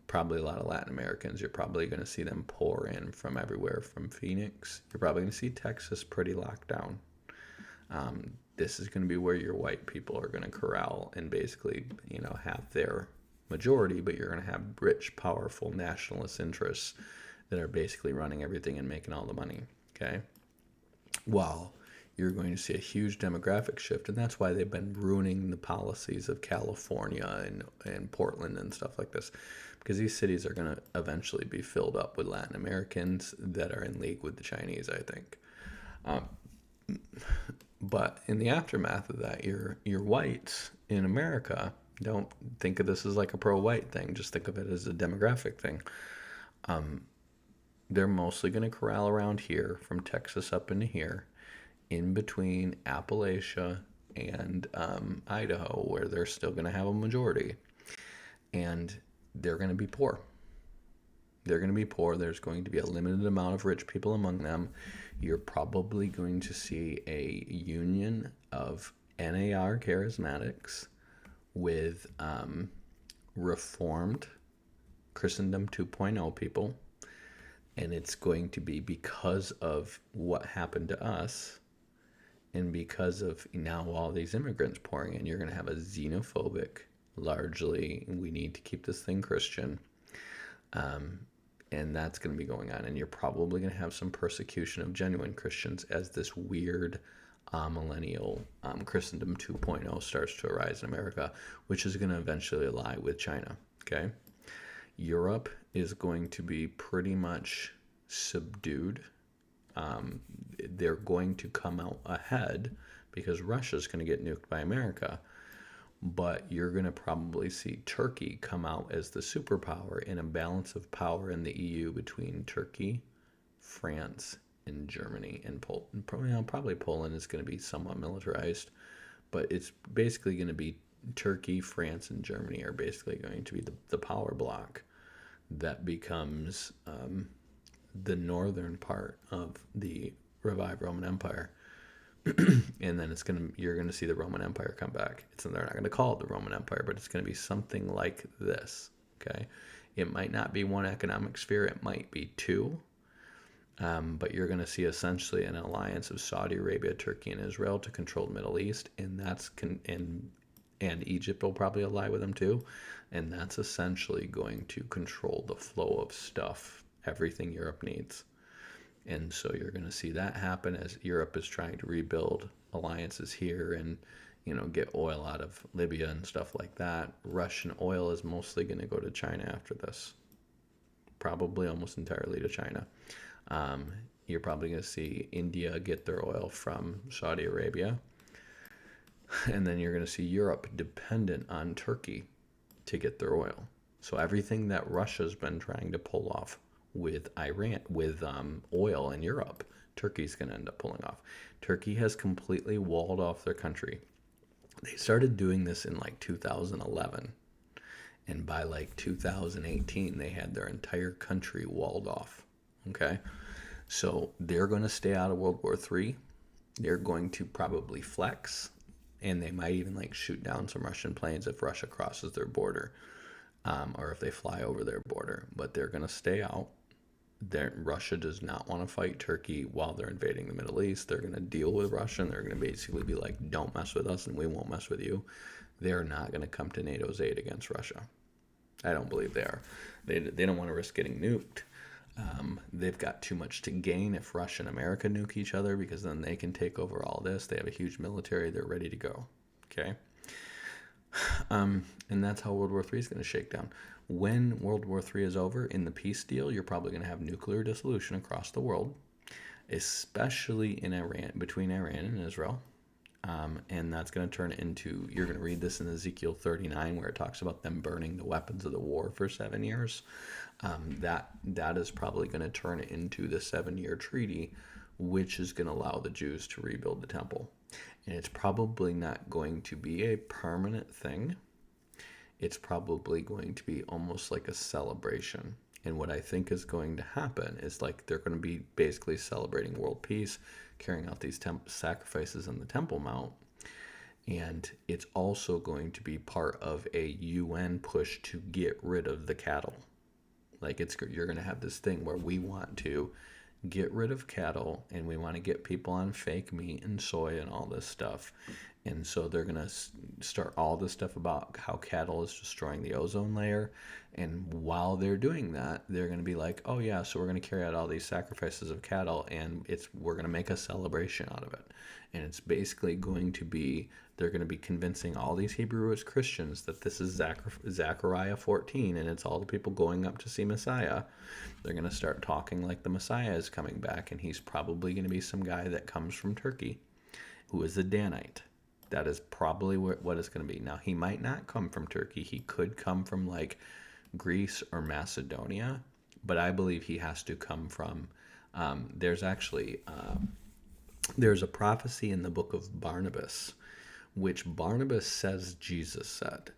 Probably a lot of Latin Americans. You're probably going to see them pour in from everywhere from Phoenix. You're probably going to see Texas pretty locked down. This is going to be where your white people are going to corral and basically, have their majority, but you're going to have rich, powerful nationalist interests that are basically running everything and making all the money. Okay. While you're going to see a huge demographic shift, and that's why they've been ruining the policies of California and Portland and stuff like this, because these cities are going to eventually be filled up with Latin Americans that are in league with the Chinese, I think. But in the aftermath of that, your whites in America, don't think of this as like a pro-white thing. Just think of it as a demographic thing. They're mostly going to corral around here, from Texas up into here, in between Appalachia and Idaho, where they're still going to have a majority. And they're going to be poor. They're going to be poor. There's going to be a limited amount of rich people among them. You're probably going to see a union of NAR charismatics with reformed Christendom 2.0 people. And it's going to be because of what happened to us, and because of now all these immigrants pouring in, you're going to have a xenophobic, largely, we need to keep this thing Christian. And that's going to be going on. And you're probably going to have some persecution of genuine Christians as this weird millennial Christendom 2.0 starts to arise in America, which is going to eventually lie with China. Okay. Europe is going to be pretty much subdued. They're going to come out ahead because Russia's going to get nuked by America. But you're going to probably see Turkey come out as the superpower in a balance of power in the EU between Turkey, France, and Germany and Poland. Probably Poland is going to be somewhat militarized, but it's basically going to be Turkey, France, and Germany are basically going to be the power block that becomes the northern part of the revived Roman Empire. And then you're gonna see the Roman Empire come back. They're not gonna call it the Roman Empire, but it's gonna be something like this. Okay, it might not be one economic sphere; it might be two. But you're gonna see essentially an alliance of Saudi Arabia, Turkey, and Israel to control the Middle East, and and Egypt will probably ally with them too, and that's essentially going to control the flow of stuff, everything Europe needs. And so you're going to see that happen as Europe is trying to rebuild alliances here and, get oil out of Libya and stuff like that. Russian oil is mostly going to go to China after this, probably almost entirely to China. You're probably going to see India get their oil from Saudi Arabia. And then you're going to see Europe dependent on Turkey to get their oil. So everything that Russia's been trying to pull off with Iran, with oil in Europe, Turkey's going to end up pulling off. Turkey has completely walled off their country. They started doing this in like 2011. And by like 2018, they had their entire country walled off. Okay? So they're going to stay out of World War III. They're going to probably flex. And they might even like shoot down some Russian planes if Russia crosses their border. Or if they fly over their border. But they're going to stay out. Russia does not want to fight Turkey while they're invading the Middle East. They're going to deal with Russia, and they're going to basically be like, don't mess with us, and we won't mess with you. They're not going to come to NATO's aid against Russia. I don't believe they are. They don't want to risk getting nuked. They've got too much to gain if Russia and America nuke each other, because then they can take over all this. They have a huge military. They're ready to go. Okay? And that's how World War III is going to shake down. When World War III is over, in the peace deal, you're probably going to have nuclear dissolution across the world, especially in Iran, between Iran and Israel. And that's going to turn into, you're going to read this in Ezekiel 39, where it talks about them burning the weapons of the war for 7 years. That is probably going to turn into the 7-year treaty, which is going to allow the Jews to rebuild the temple. And it's probably not going to be a permanent thing. It's probably going to be almost like a celebration. And what I think is going to happen is like they're going to be basically celebrating world peace, carrying out these sacrifices in the Temple Mount. And it's also going to be part of a UN push to get rid of the cattle. Like you're going to have this thing where we want to get rid of cattle, and we want to get people on fake meat and soy and all this stuff. And so they're going to start all this stuff about how cattle is destroying the ozone layer. And while they're doing that, they're going to be like, oh yeah, so we're going to carry out all these sacrifices of cattle, and we're going to make a celebration out of it. And it's basically going to be, they're going to be convincing all these Hebrew Christians that this is Zechariah 14, and it's all the people going up to see Messiah. They're going to start talking like the Messiah is coming back, and he's probably going to be some guy that comes from Turkey, who is a Danite. That is probably what it's going to be. Now, he might not come from Turkey. He could come from like Greece or Macedonia, but I believe he has to come from, there's a prophecy in the book of Barnabas, which Barnabas says Jesus said,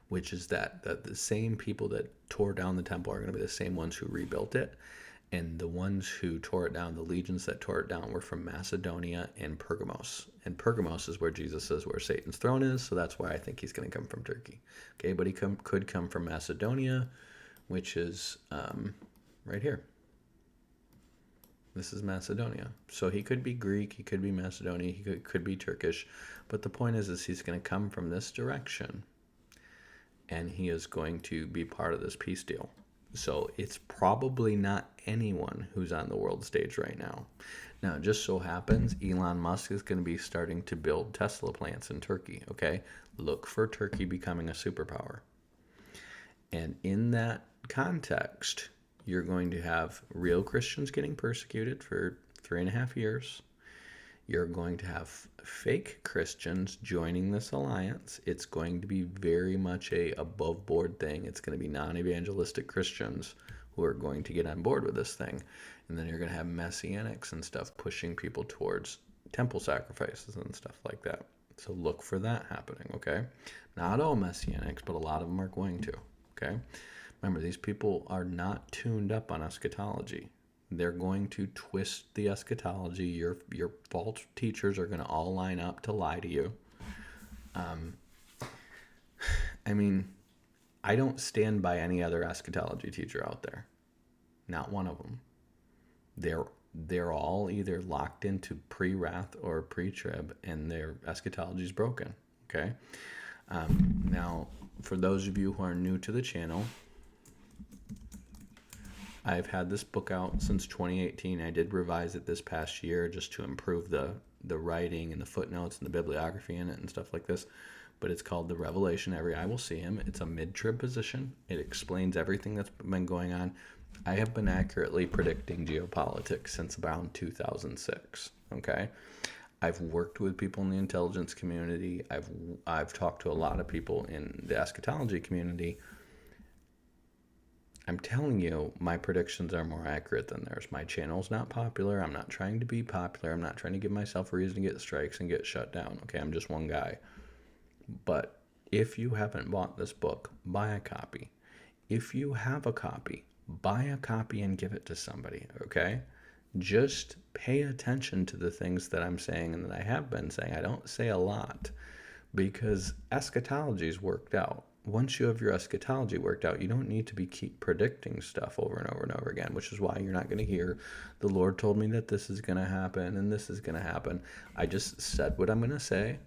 which is that the same people that tore down the temple are going to be the same ones who rebuilt it. And the ones who tore it down, the legions that tore it down, were from Macedonia and Pergamos. And Pergamos is where Jesus says where Satan's throne is, so that's why I think he's going to come from Turkey. Okay, but he could come from Macedonia, which is right here. This is Macedonia. So he could be Greek, he could be Macedonian, he could be Turkish. But the point is he's going to come from this direction, and he is going to be part of this peace deal. So it's probably not anyone who's on the world stage right now. Now, it just so happens Elon Musk is going to be starting to build Tesla plants in Turkey, okay? Look for Turkey becoming a superpower. And in that context, you're going to have real Christians getting persecuted for 3.5 years. You're going to have fake Christians joining this alliance. It's going to be very much a above board thing. It's going to be non-evangelistic Christians who are going to get on board with this thing. And then you're going to have messianics and stuff pushing people towards temple sacrifices and stuff like that. So look for that happening, okay? Not all messianics, but a lot of them are going to, okay? Remember, these people are not tuned up on eschatology. They're going to twist the eschatology. Your false teachers are going to all line up to lie to you. I mean, I don't stand by any other eschatology teacher out there. Not one of them. They're all either locked into pre-wrath or pre-trib, and their eschatology is broken. Okay. Now, for those of you who are new to the channel, I've had this book out since 2018. I did revise it this past year just to improve the writing and the footnotes and the bibliography in it and stuff like this. But it's called The Revelation Every Eye Will See Him. It's a mid-trib position. It explains everything that's been going on. I have been accurately predicting geopolitics since around 2006. Okay, I've worked with people in the intelligence community. I've talked to a lot of people in the eschatology community. I'm telling you, my predictions are more accurate than theirs. My channel's not popular. I'm not trying to be popular. I'm not trying to give myself a reason to get strikes and get shut down. Okay, I'm just one guy. But if you haven't bought this book, buy a copy. If you have a copy, buy a copy and give it to somebody, okay? Just pay attention to the things that I'm saying and that I have been saying. I don't say a lot because eschatology's worked out. Once you have your eschatology worked out, you don't need to keep predicting stuff over and over and over again, which is why you're not going to hear, the Lord told me that this is going to happen and this is going to happen. I just said what I'm going to say.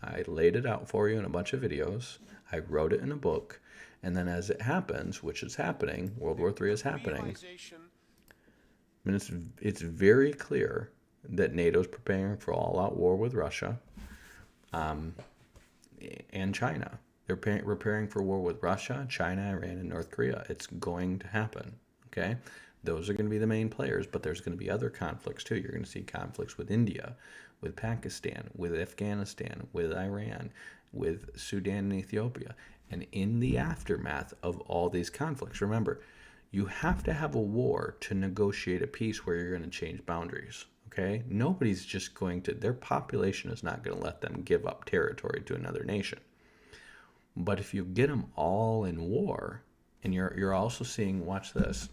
I laid it out for you in a bunch of videos. I wrote it in a book. And then as it happens, which is happening, World War III is happening. I mean, it's very clear that NATO's preparing for all-out war with Russia and China. They're preparing for war with Russia, China, Iran, and North Korea. It's going to happen, okay? Those are going to be the main players, but there's going to be other conflicts too. You're going to see conflicts with India, with Pakistan, with Afghanistan, with Iran, with Sudan and Ethiopia. And in the aftermath of all these conflicts, remember, you have to have a war to negotiate a peace where you're going to change boundaries, okay? Nobody's just going to, their population is not going to let them give up territory to another nation. But if you get them all in war, and you're also seeing, watch this.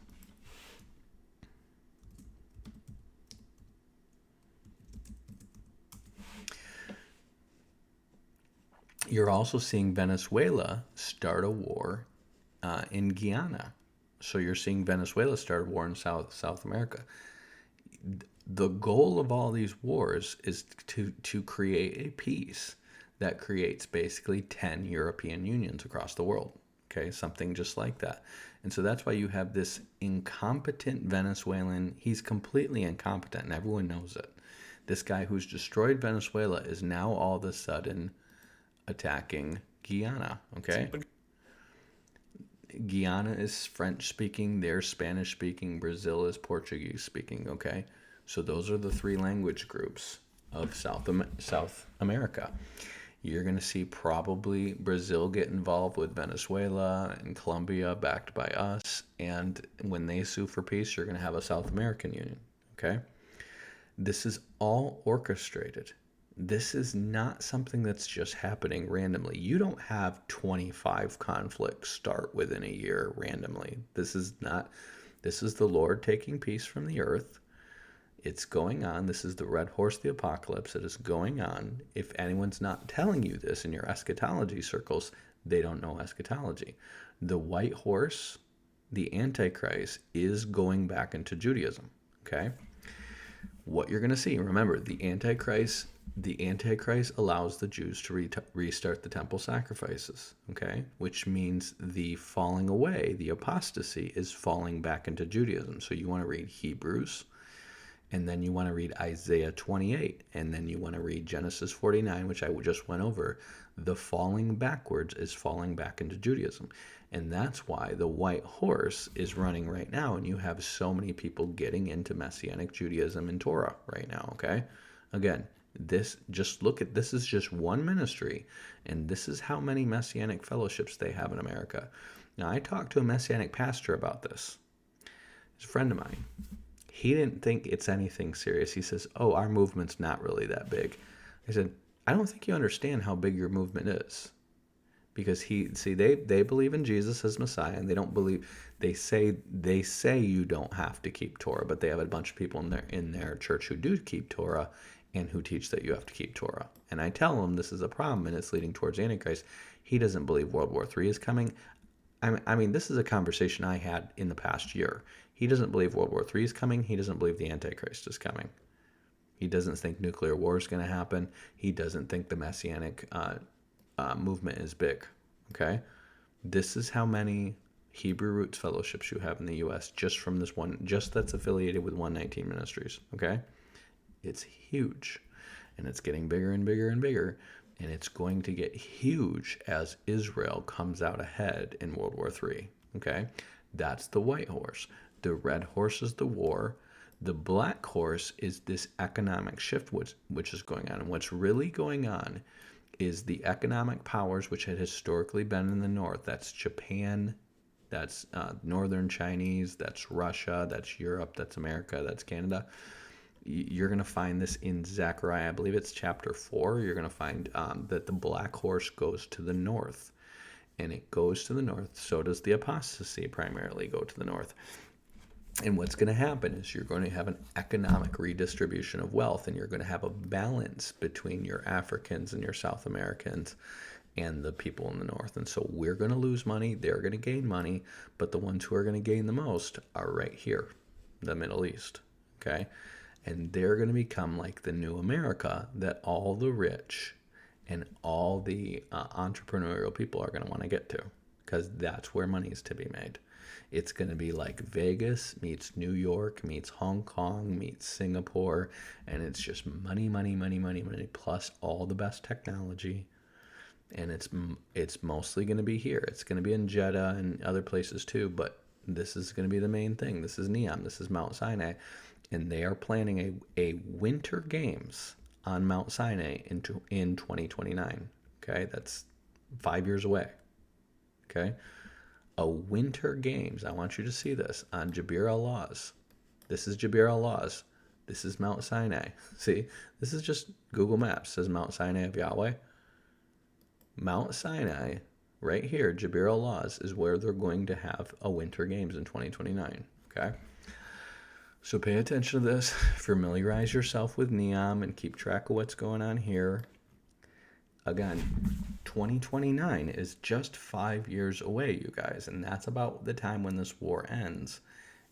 You're also seeing Venezuela start a war in Guyana. So you're seeing Venezuela start a war in South America. The goal of all these wars is to create a peace that creates basically 10 European unions across the world. Okay, something just like that. And so that's why you have this incompetent Venezuelan. He's completely incompetent, and everyone knows it. This guy who's destroyed Venezuela is now all of a sudden attacking Guyana, okay? Guyana is French speaking, they're Spanish speaking, Brazil is Portuguese speaking, okay? So those are the three language groups of South America. You're going to see probably Brazil get involved with Venezuela and Colombia backed by us, and when they sue for peace, you're going to have a South American union, okay? This is all orchestrated. This is not something that's just happening randomly. You don't have 25 conflicts start within a year randomly. This is the Lord taking peace from the earth. It's going on. This is the red horse, the apocalypse. It is going on. If anyone's not telling you this in your eschatology circles, they don't know eschatology. The white horse, the Antichrist, is going back into Judaism, okay? What you're going to see, remember, the Antichrist The Antichrist allows the Jews to restart the temple sacrifices, okay? Which means the falling away, the apostasy, is falling back into Judaism. So you want to read Hebrews, and then you want to read Isaiah 28, and then you want to read Genesis 49, which I just went over. The falling backwards is falling back into Judaism. And that's why the white horse is running right now, and you have so many people getting into Messianic Judaism and Torah right now, okay? Again, this is just one ministry, and this is how many Messianic fellowships they have in America. Now, I talked to a Messianic pastor about this. He's a friend of mine. He didn't think it's anything serious. He says, "Oh, our movement's not really that big." I said, "I don't think you understand how big your movement is." Because they believe in Jesus as Messiah, and they don't believe, they say you don't have to keep Torah, but they have a bunch of people in their church who do keep Torah and who teach that you have to keep Torah. And I tell him this is a problem and it's leading towards Antichrist. He doesn't believe World War III is coming. I mean, this is a conversation I had in the past year. He doesn't believe World War III is coming. He doesn't believe the Antichrist is coming. He doesn't think nuclear war is going to happen. He doesn't think the Messianic movement is big. Okay? This is how many Hebrew Roots fellowships you have in the U.S. just from this one, just that's affiliated with 119 Ministries. Okay? It's huge. And it's getting bigger and bigger and bigger. And it's going to get huge as Israel comes out ahead in World War III. Okay? That's the white horse. The red horse is the war. The black horse is this economic shift which is going on. And what's really going on is the economic powers which had historically been in the north. That's Japan, that's Northern Chinese, that's Russia, that's Europe, that's America, that's Canada. You're going to find this in Zechariah, I believe it's chapter 4. You're going to find that the black horse goes to the north. And it goes to the north. So does the apostasy primarily go to the north. And what's going to happen is you're going to have an economic redistribution of wealth, and you're going to have a balance between your Africans and your South Americans and the people in the north. And so we're going to lose money, they're going to gain money, but the ones who are going to gain the most are right here, the Middle East, okay? And they're going to become like the new America that all the rich and all the entrepreneurial people are going to want to get to, because that's where money is to be made. It's going to be like Vegas meets New York meets Hong Kong meets Singapore, and it's just money, money, money, money, money, plus all the best technology. And it's mostly going to be here. It's going to be in Jeddah and other places too, but this is going to be the main thing. This is Neom. This is Mount Sinai. And they are planning a winter games on Mount Sinai in 2029. Okay, that's 5 years away. Okay, a winter games. I want you to see this on Jabir al-Lawz. This is Jabir al-Lawz. This is Mount Sinai. See, this is just Google Maps. It says Mount Sinai of Yahweh. Mount Sinai, right here, Jabir al-Lawz, is where they're going to have a winter games in 2029. Okay. So pay attention to this, familiarize yourself with Neom, and keep track of what's going on here. Again, 2029 is just 5 years away, you guys, and that's about the time when this war ends.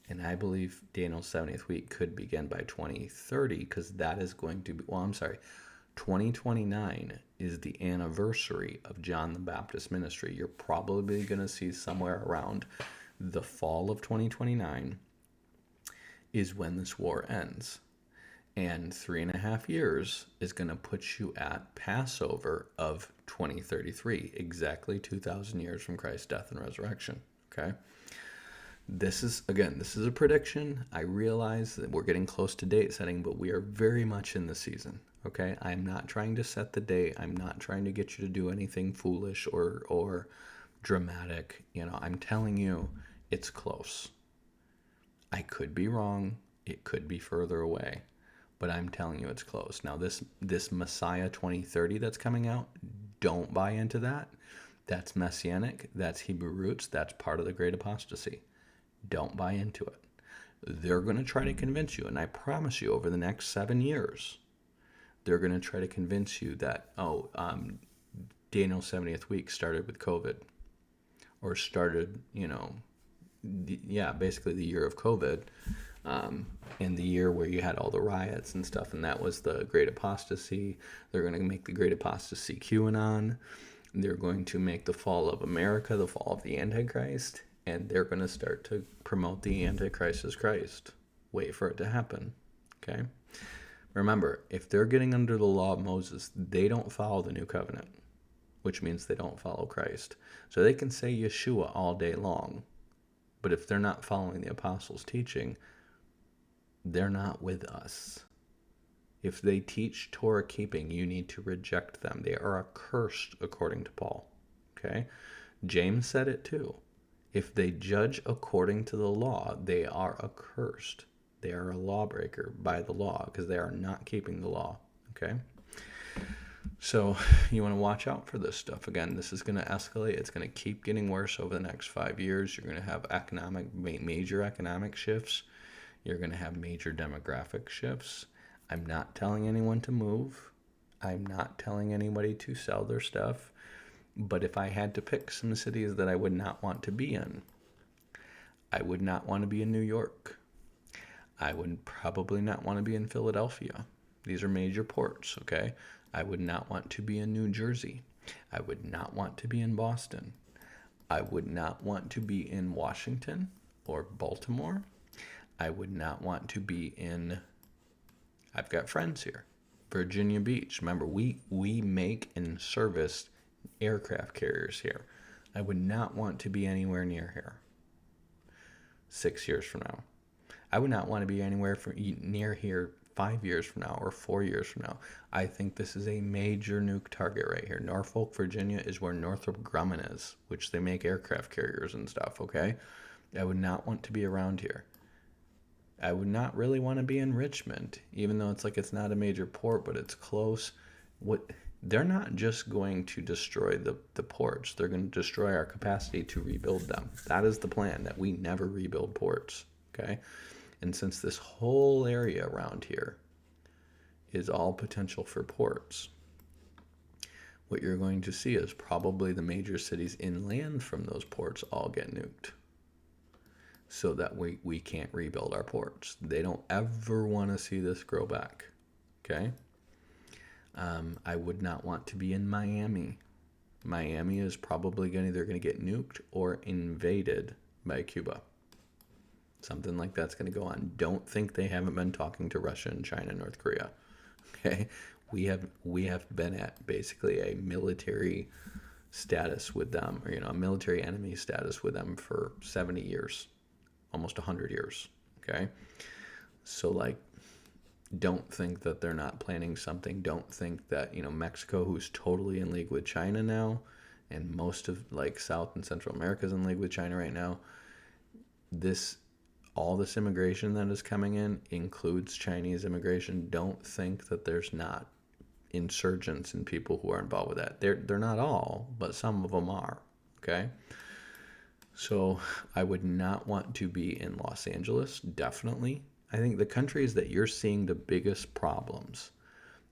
And I believe Daniel's 70th week could begin by 2030, because that is going to be, 2029 is the anniversary of John the Baptist ministry. You're probably going to see somewhere around the fall of 2029 is when this war ends. And 3.5 years is going to put you at Passover of 2033, exactly 2,000 years from Christ's death and resurrection. Okay? This is a prediction. I realize that we're getting close to date setting, but we are very much in the season. Okay? I'm not trying to set the date. I'm not trying to get you to do anything foolish or dramatic. I'm telling you, it's close. I could be wrong. It could be further away. But I'm telling you it's close. Now, this Messiah 2030 that's coming out, don't buy into that. That's Messianic. That's Hebrew roots. That's part of the great apostasy. Don't buy into it. They're going to try to convince you, and I promise you, over the next 7 years, they're going to try to convince you that, Daniel's 70th week started with COVID. Or started, basically the year of COVID. in the year where you had all the riots and stuff, and that was the Great Apostasy. They're going to make the Great Apostasy QAnon. They're going to make the fall of America the fall of the Antichrist, and they're going to start to promote the Antichrist as Christ. Wait for it to happen, okay? Remember, if they're getting under the law of Moses, they don't follow the new covenant, which means they don't follow Christ. So they can say Yeshua all day long, but if they're not following the apostles' teaching, they're not with us. If they teach Torah keeping, you need to reject them. They are accursed, according to Paul. Okay? James said it too. If they judge according to the law, they are accursed. They are a lawbreaker by the law because they are not keeping the law. Okay? So you want to watch out for this stuff. Again, this is going to escalate. It's going to keep getting worse over the next 5 years. You're going to have major economic shifts. You're going to have major demographic shifts. I'm not telling anyone to move. I'm not telling anybody to sell their stuff. But if I had to pick some cities that I would not want to be in, I would not want to be in New York. I would probably not want to be in Philadelphia. These are major ports, okay? I would not want to be in New Jersey. I would not want to be in Boston. I would not want to be in Washington or Baltimore. I would not want to be in, I've got friends here, Virginia Beach. Remember, we make and service aircraft carriers here. I would not want to be anywhere near here 6 years from now. I would not want to be anywhere near here 5 years from now or 4 years from now. I think this is a major nuke target right here. Norfolk, Virginia is where Northrop Grumman is, which they make aircraft carriers and stuff, okay? I would not want to be around here. I would not really want to be in Richmond, even though it's not a major port, but it's close. They're not just going to destroy the ports. They're going to destroy our capacity to rebuild them. That is the plan, that we never rebuild ports, okay? And since this whole area around here is all potential for ports, what you're going to see is probably the major cities inland from those ports all get nuked so that we can't rebuild our ports. They don't ever want to see this grow back, okay? I would not want to be in Miami. Miami is probably either going to get nuked or invaded by Cuba. Something like that's going to go on. Don't think they haven't been talking to Russia and China and North Korea. Okay? We have been at basically a military status with them, or a military enemy status with them for 70 years, almost 100 years. Okay? So don't think that they're not planning something. Don't think that, Mexico, who's totally in league with China now, and most of South and Central America is in league with China right now. All this immigration that is coming in includes Chinese immigration. Don't think that there's not insurgents and people who are involved with that. They're not all, but some of them are, okay? So I would not want to be in Los Angeles, definitely. I think the countries that you're seeing the biggest problems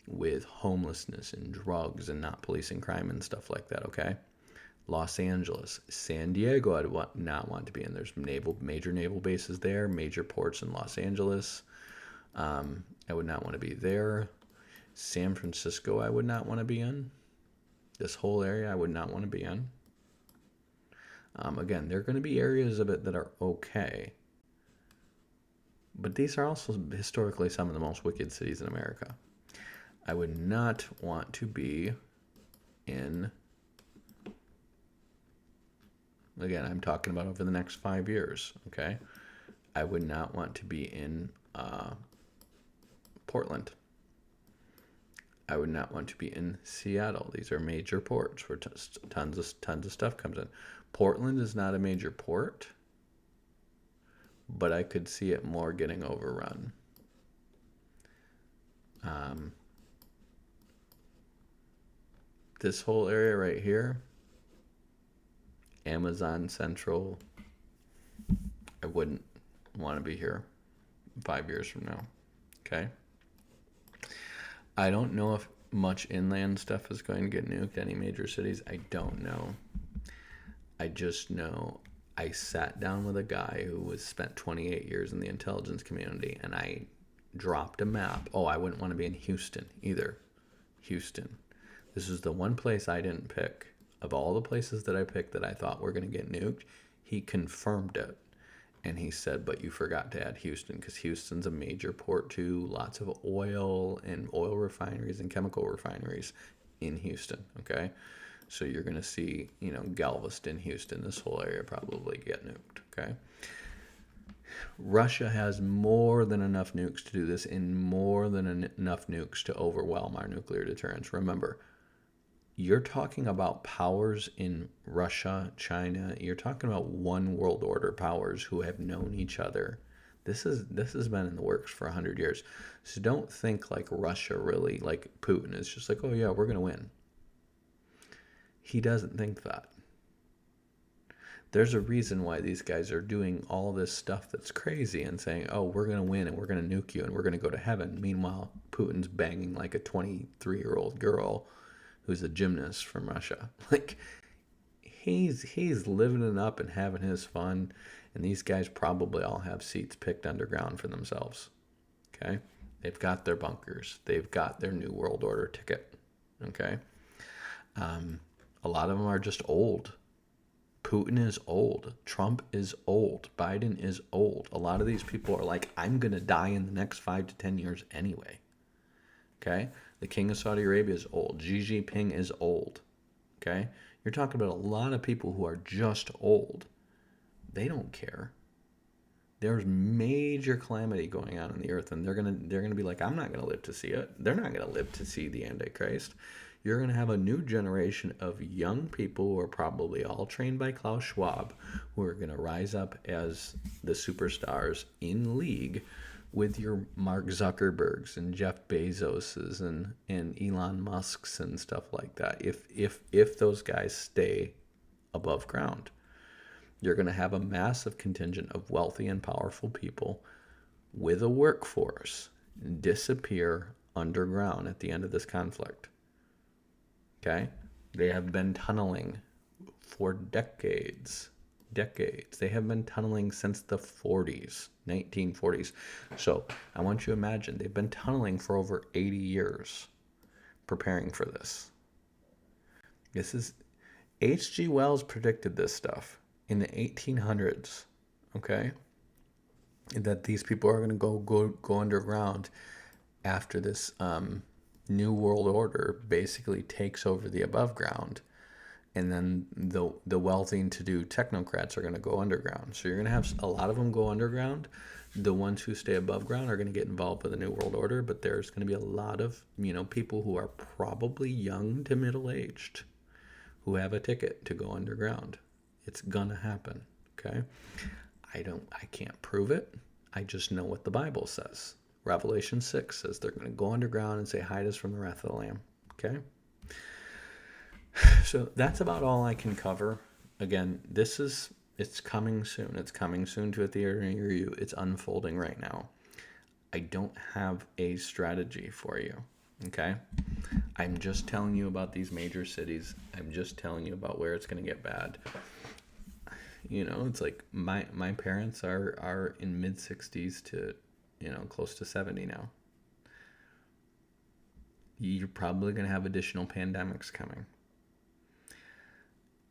with homelessness and drugs and not policing crime and stuff like that, okay? Los Angeles, San Diego, I would not want to be in. There's major naval bases there, major ports in Los Angeles. I would not want to be there. San Francisco, I would not want to be in. This whole area, I would not want to be in. Again, there are going to be areas of it that are okay. But these are also historically some of the most wicked cities in America. I would not want to be in... Again, I'm talking about over the next 5 years, okay? I would not want to be in Portland. I would not want to be in Seattle. These are major ports where tons of stuff comes in. Portland is not a major port, but I could see it more getting overrun. This whole area right here, Amazon Central, I wouldn't want to be here 5 years from now, okay? I don't know if much inland stuff is going to get nuked, any major cities. I don't know. I just know I sat down with a guy who was spent 28 years in the intelligence community, and I dropped a map. Oh, I wouldn't want to be in Houston either. Houston. This is the one place I didn't pick. Of all the places that I picked that I thought were going to get nuked, he confirmed it. And he said, but you forgot to add Houston, because Houston's a major port too. Lots of oil and oil refineries and chemical refineries in Houston, okay? So you're going to see, Galveston, Houston, this whole area probably get nuked, okay? Russia has more than enough nukes to do this, and more than enough nukes to overwhelm our nuclear deterrence. Remember, you're talking about powers in Russia, China. You're talking about one world order powers who have known each other. This has been in the works for 100 years. So don't think like Russia really, like Putin is just like, oh yeah, we're going to win. He doesn't think that. There's a reason why these guys are doing all this stuff that's crazy and saying, oh, we're going to win and we're going to nuke you and we're going to go to heaven. Meanwhile, Putin's banging like a 23-year-old girl who's a gymnast from Russia. Like, he's living it up and having his fun, and these guys probably all have seats picked underground for themselves. Okay? They've got their bunkers. They've got their New World Order ticket. Okay? A lot of them are just old. Putin is old. Trump is old. Biden is old. A lot of these people are like, I'm going to die in the next 5 to 10 years anyway. Okay? The king of Saudi Arabia is old. Xi Jinping is old. Okay? You're talking about a lot of people who are just old. They don't care. There's major calamity going on in the earth, and they're gonna be like, I'm not gonna live to see it. They're not gonna live to see the Antichrist. You're gonna have a new generation of young people who are probably all trained by Klaus Schwab, who are gonna rise up as the superstars in league with your Mark Zuckerbergs and Jeff Bezoses and Elon Musks and stuff like that. If those guys stay above ground, you're going to have a massive contingent of wealthy and powerful people with a workforce disappear underground at the end of this conflict. Okay? They have been tunneling for decades. They have been tunneling since the 1940s. So I want you to imagine, they've been tunneling for over 80 years preparing for this. H.G. Wells predicted this stuff in the 1800s, okay? That these people are going to go underground after this New World Order basically takes over the above ground. And then the wealthy and to-do technocrats are going to go underground. So you're going to have a lot of them go underground. The ones who stay above ground are going to get involved with the New World Order, but there's going to be a lot of, people who are probably young to middle-aged who have a ticket to go underground. It's going to happen, okay? I can't prove it. I just know what the Bible says. Revelation 6 says they're going to go underground and say, hide us from the wrath of the Lamb, okay? So that's about all I can cover. Again, it's coming soon. It's coming soon to a theater near you. It's unfolding right now. I don't have a strategy for you, okay? I'm just telling you about these major cities. I'm just telling you about where it's going to get bad. It's like my parents are in mid-60s to, close to 70 now. You're probably going to have additional pandemics coming.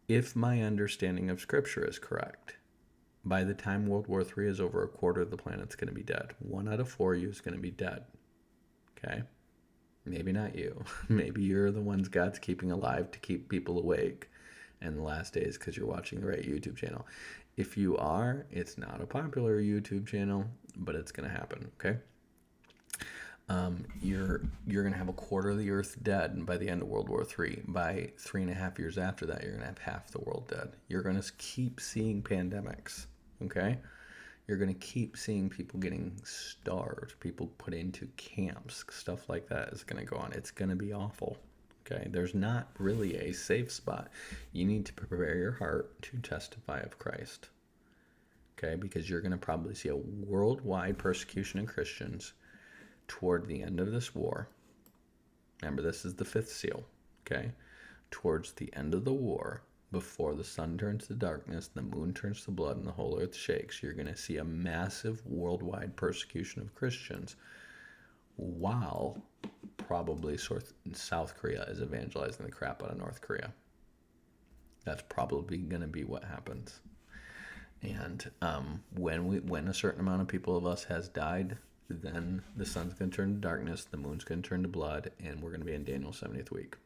If my understanding of Scripture is correct, by the time World War III is over, a quarter of the planet's going to be dead. 1 out of 4 of you is going to be dead. Okay? Maybe not you. Maybe you're the ones God's keeping alive to keep people awake in the last days because you're watching the right YouTube channel. If you are, it's not a popular YouTube channel, but it's going to happen, okay? You're going to have a quarter of the earth dead, and by the end of World War III, by 3.5 years after that, you're going to have half the world dead. You're going to keep seeing pandemics, okay? You're going to keep seeing people getting starved, people put into camps, stuff like that is going to go on. It's going to be awful, okay? There's not really a safe spot. You need to prepare your heart to testify of Christ, okay? Because you're going to probably see a worldwide persecution of Christians toward the end of this war. Remember, this is the 5th seal, okay? Towards the end of the war, before the sun turns to darkness, the moon turns to blood, and the whole earth shakes, you're going to see a massive worldwide persecution of Christians while probably South Korea is evangelizing the crap out of North Korea. That's probably going to be what happens. And when a certain amount of people of us has died, then the sun's going to turn to darkness, the moon's going to turn to blood, and we're going to be in Daniel's 70th week.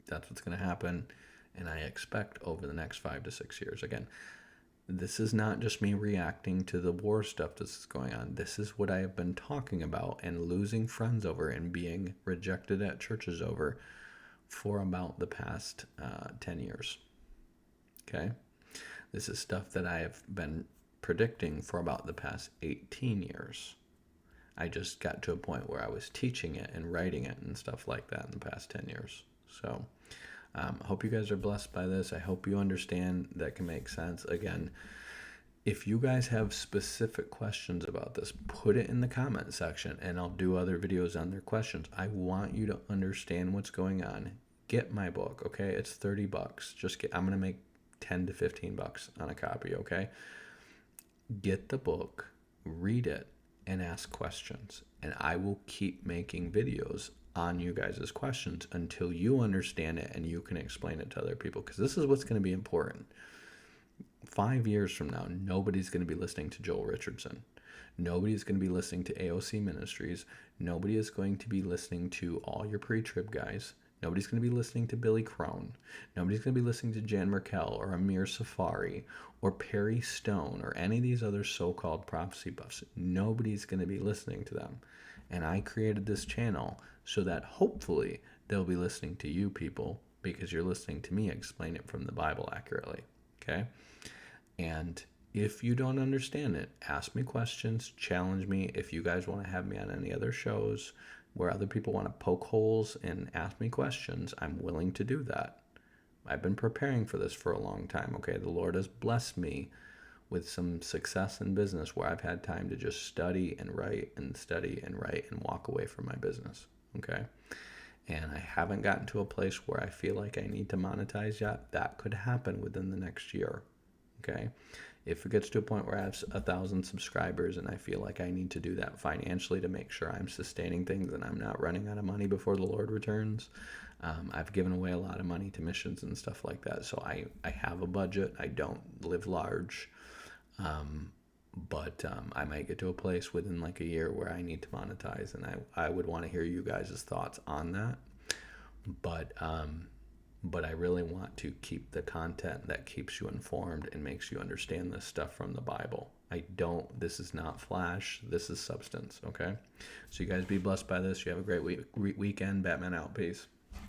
That's what's going to happen, and I expect over the next 5 to 6 years. Again, this is not just me reacting to the war stuff that's going on. This is what I have been talking about and losing friends over and being rejected at churches over for about the past 10 years. Okay? This is stuff that I have been predicting for about the past 18 years. I just got to a point where I was teaching it and writing it and stuff like that in the past 10 years. So I hope you guys are blessed by this. I hope you understand that can make sense. Again, if you guys have specific questions about this, put it in the comment section and I'll do other videos on their questions. I want you to understand what's going on. Get my book, okay? It's $30. I'm going to make 10 to 15 bucks on a copy, okay? Get the book, read it, and ask questions. And I will keep making videos on you guys' questions until you understand it and you can explain it to other people, because this is what's going to be important. 5 years from now, nobody's going to be listening to Joel Richardson. Nobody's going to be listening to AOC Ministries. Nobody is going to be listening to all your pre-trib guys. Nobody's going to be listening to Billy Crone. Nobody's going to be listening to Jan Merkel or Amir Safari or Perry Stone or any of these other so-called prophecy buffs. Nobody's going to be listening to them. And I created this channel so that hopefully they'll be listening to you people, because you're listening to me explain it from the Bible accurately. Okay? And if you don't understand it, ask me questions, challenge me. If you guys want to have me on any other shows where other people want to poke holes and ask me questions, I'm willing to do that. I've been preparing for this for a long time, okay? The Lord has blessed me with some success in business where I've had time to just study and write and study and write and walk away from my business, okay? And I haven't gotten to a place where I feel like I need to monetize yet. That could happen within the next year, okay? If it gets to a point where I have 1,000 subscribers and I feel like I need to do that financially to make sure I'm sustaining things and I'm not running out of money before the Lord returns, I've given away a lot of money to missions and stuff like that. So I have a budget. I don't live large. But I might get to a place within like a year where I need to monetize, and I would want to hear you guys' thoughts on that. But I really want to keep the content that keeps you informed and makes you understand this stuff from the Bible. This is not flash, this is substance, okay? So you guys be blessed by this. You have a great weekend. Batman out. Peace.